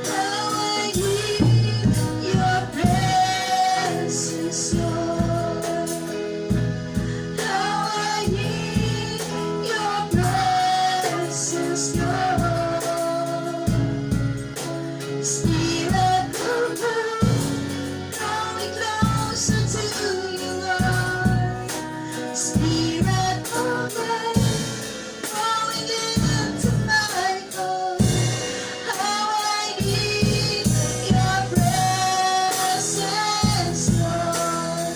How I need your presence, Lord. How I need your presence, Lord. Spirit of God, draw me closer to you, Lord. Spirit of God, falling into my heart. How I need your presence, Lord.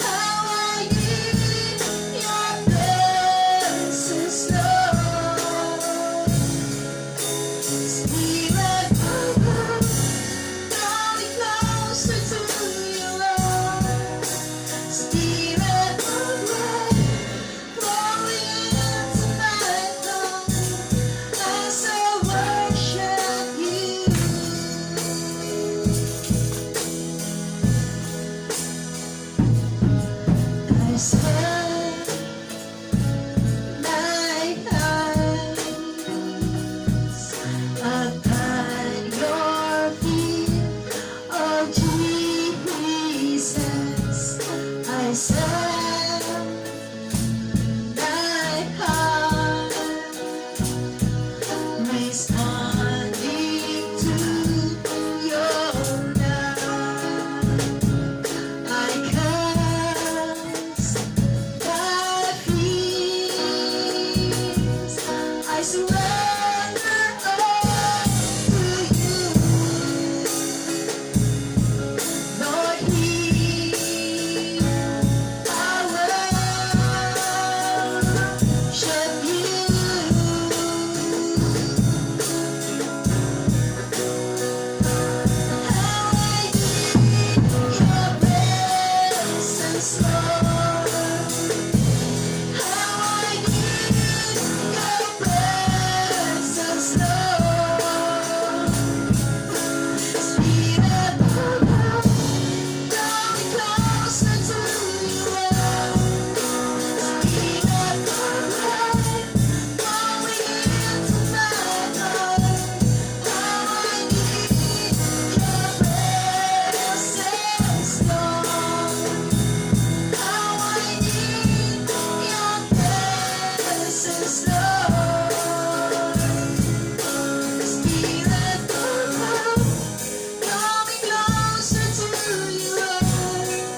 How I need your presence, Lord. Spirit of God, draw me closer to you, Lord. Spirit of God, falling into my heart as I worship you. I set my eyes upon your feet, oh Jesus. I set my heart responding to your love. I cast my fears. I surrender all to you. Lord, hear our worship you. How I need your presence, Lord. How I need your presence, Lord. Spirit of God, draw me closer to you, Lord. Spirit of God, falling into my heart. How I need your presence, Lord. How I need your presence, Lord. Spirit of God, draw me closer to you, Lord.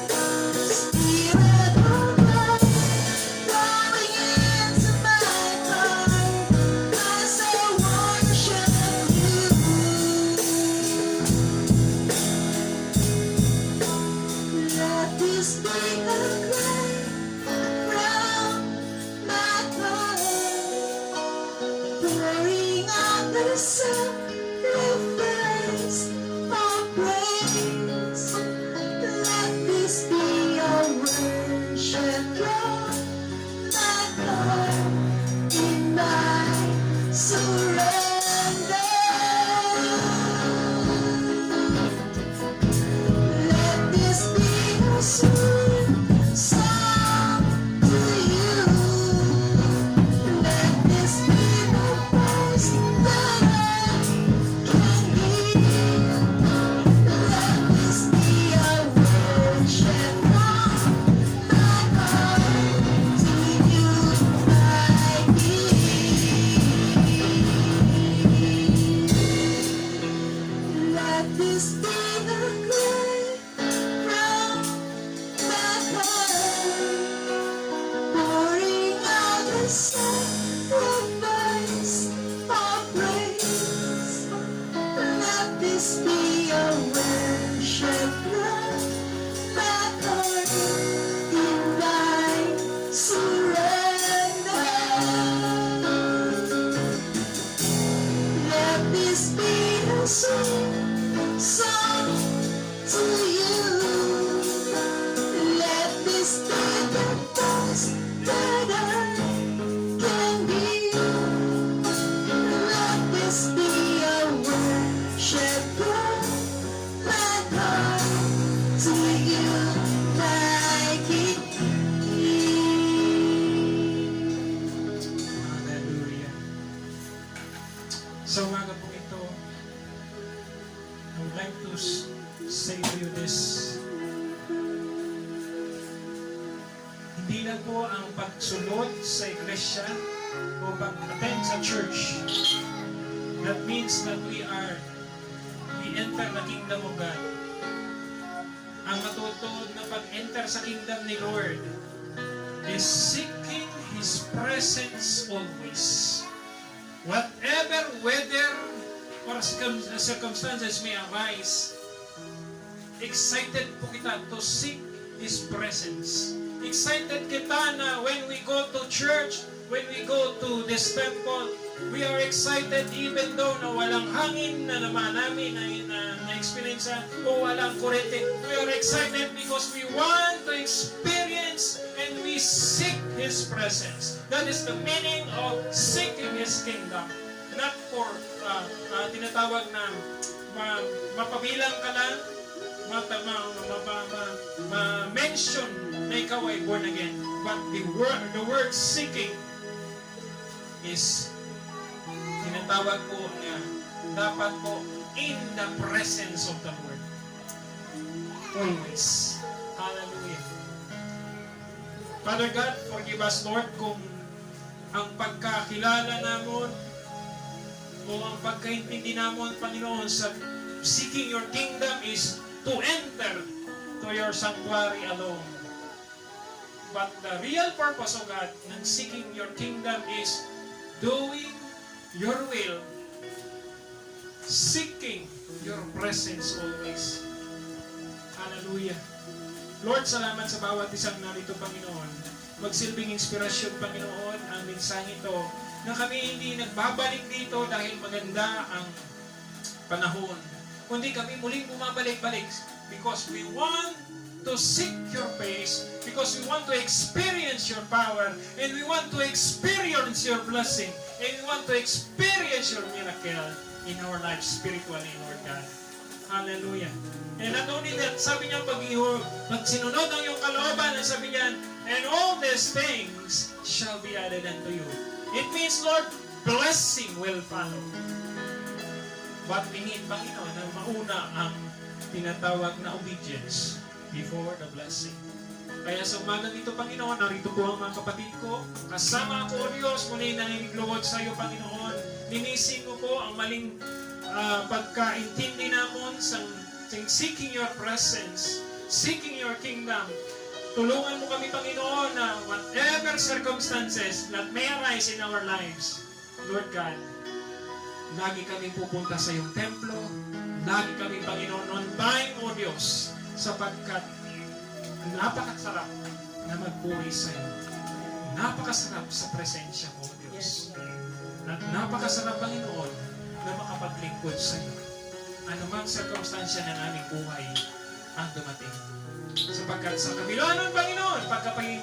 Spirit of God, falling into my heart as I worship you. Let this be a cry from my heart, pouring out the sacrifice of praise. Let this be your worship, Lord, my heart in my surrender. Let this be a sweet song to you. Let this be the voice that I can hear. Let this be a worship from my heart to you, my King. Let this be the cry from my heart, pouring out the sacrifice of praise. Let this be a song to you. Let this be the best that I can be. Let this be a worship of my heart to you, my King. Hallelujah. Sa umaga po ito, I would like to say to you this. Hindi lang po ang pagsunod sa iglesia o pag-attend sa church. That means that we enter the kingdom of God. Ang matutod na pag-enter sa kingdom ni Lord is seeking His presence always. Whatever weather or circumstances may arise, excited po kita to seek His presence. Excited kita na when we go to church, when we go to this temple, we are excited even though na walang hangin na naman namin na experience o walang kurete. We are excited because we want to experience and we seek His presence. That is the meaning of seeking His kingdom. Not for tinatawag na mapabilang ka lang, ma-mention na ikaw ay born again. But the word seeking is tinatawag po na dapat po in the presence of the Lord. Always. Hallelujah. Father God, forgive us, Lord, kung ang pagkakilala namon o ang pagkaintindi namon, Panginoon, sa seeking your kingdom is to enter to your sanctuary alone. But the real purpose of God ng seeking your kingdom is doing your will, seeking your presence always. Hallelujah. Lord, salamat sa bawat isang narito, Panginoon. Magsilbing inspirasyon, Panginoon, ang mensahe ito na kami hindi nagbabalik dito dahil maganda ang panahon, kundi kami muling bumabalik-balik because we want to seek your face, because we want to experience your power, and we want to experience your blessing, and we want to experience your miracle in our lives spiritually, Lord God. Hallelujah. And not only that, sabi niya, pag sinunod ang iyong kalooban, sabi niya, and all these things shall be added unto you. It means, Lord, blessing will follow. But we need, Panginoon, na mauna ang tinatawag na obedience before the blessing. Kaya sa umagang ito, Panginoon, narito po ang mga kapatid ko. Kasama ako, O Diyos, muli nanginigluhod sa iyo, Panginoon. Linisin mo po ang maling pagkaintindi namon sa seeking your presence, seeking your kingdom. Tulungan mo kami, Panginoon, na whatever circumstances that may arise in our lives, Lord God, lagi kami pupunta sa iyong templo, lagi kami, Panginoon, on time, O Diyos, sapagkat napakasarap na magpuri sa iyo. Napakasarap sa presensya mo, O Diyos. At napakasarap, Panginoon, na makapaglingkod sa iyo. Anumang circumstansya ng aming buhay ang dumating. Sapagkat sa kabila ng Panginoon, pagka maging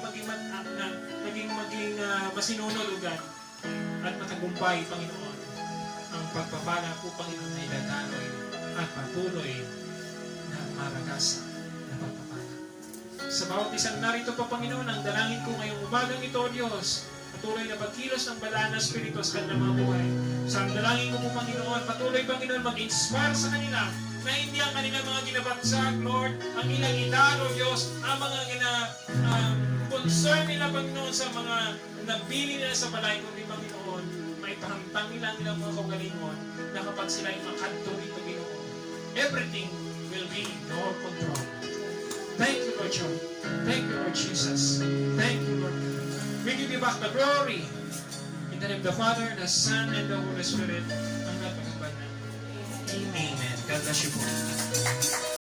masinunod ugat at matagumpay, Panginoon, ang pagpapala po, Panginoon, ay dadaloy at patuloy na maragasa na pagpapala. Sa bawat isang narito pa, Panginoon, ang dalangin ko ngayong umagang ito, O Diyos, patuloy na pagkilos ng banal na Espiritu sa kanilang mga buhay. Sa dalangin ko po, Panginoon, patuloy, Panginoon, mag-inspire sa kanila na hindi ang kanilang mga ginabagsag, Lord, ang ilang edad, O Diyos, ang mga concern nila, Panginoon, sa mga nabili nila sa balay, kundi, Panginoon, maipahamtang nila ang ilang mga kagalingon na kapag sila ay makanto dito, Panginoon, everything will be in your control. Thank you, Lord God. Thank you, Lord Jesus. Thank you, Lord God. We give you back the glory. In the name of the Father, the Son, and the Holy Spirit, ang napakabanal. Amen. God bless you po.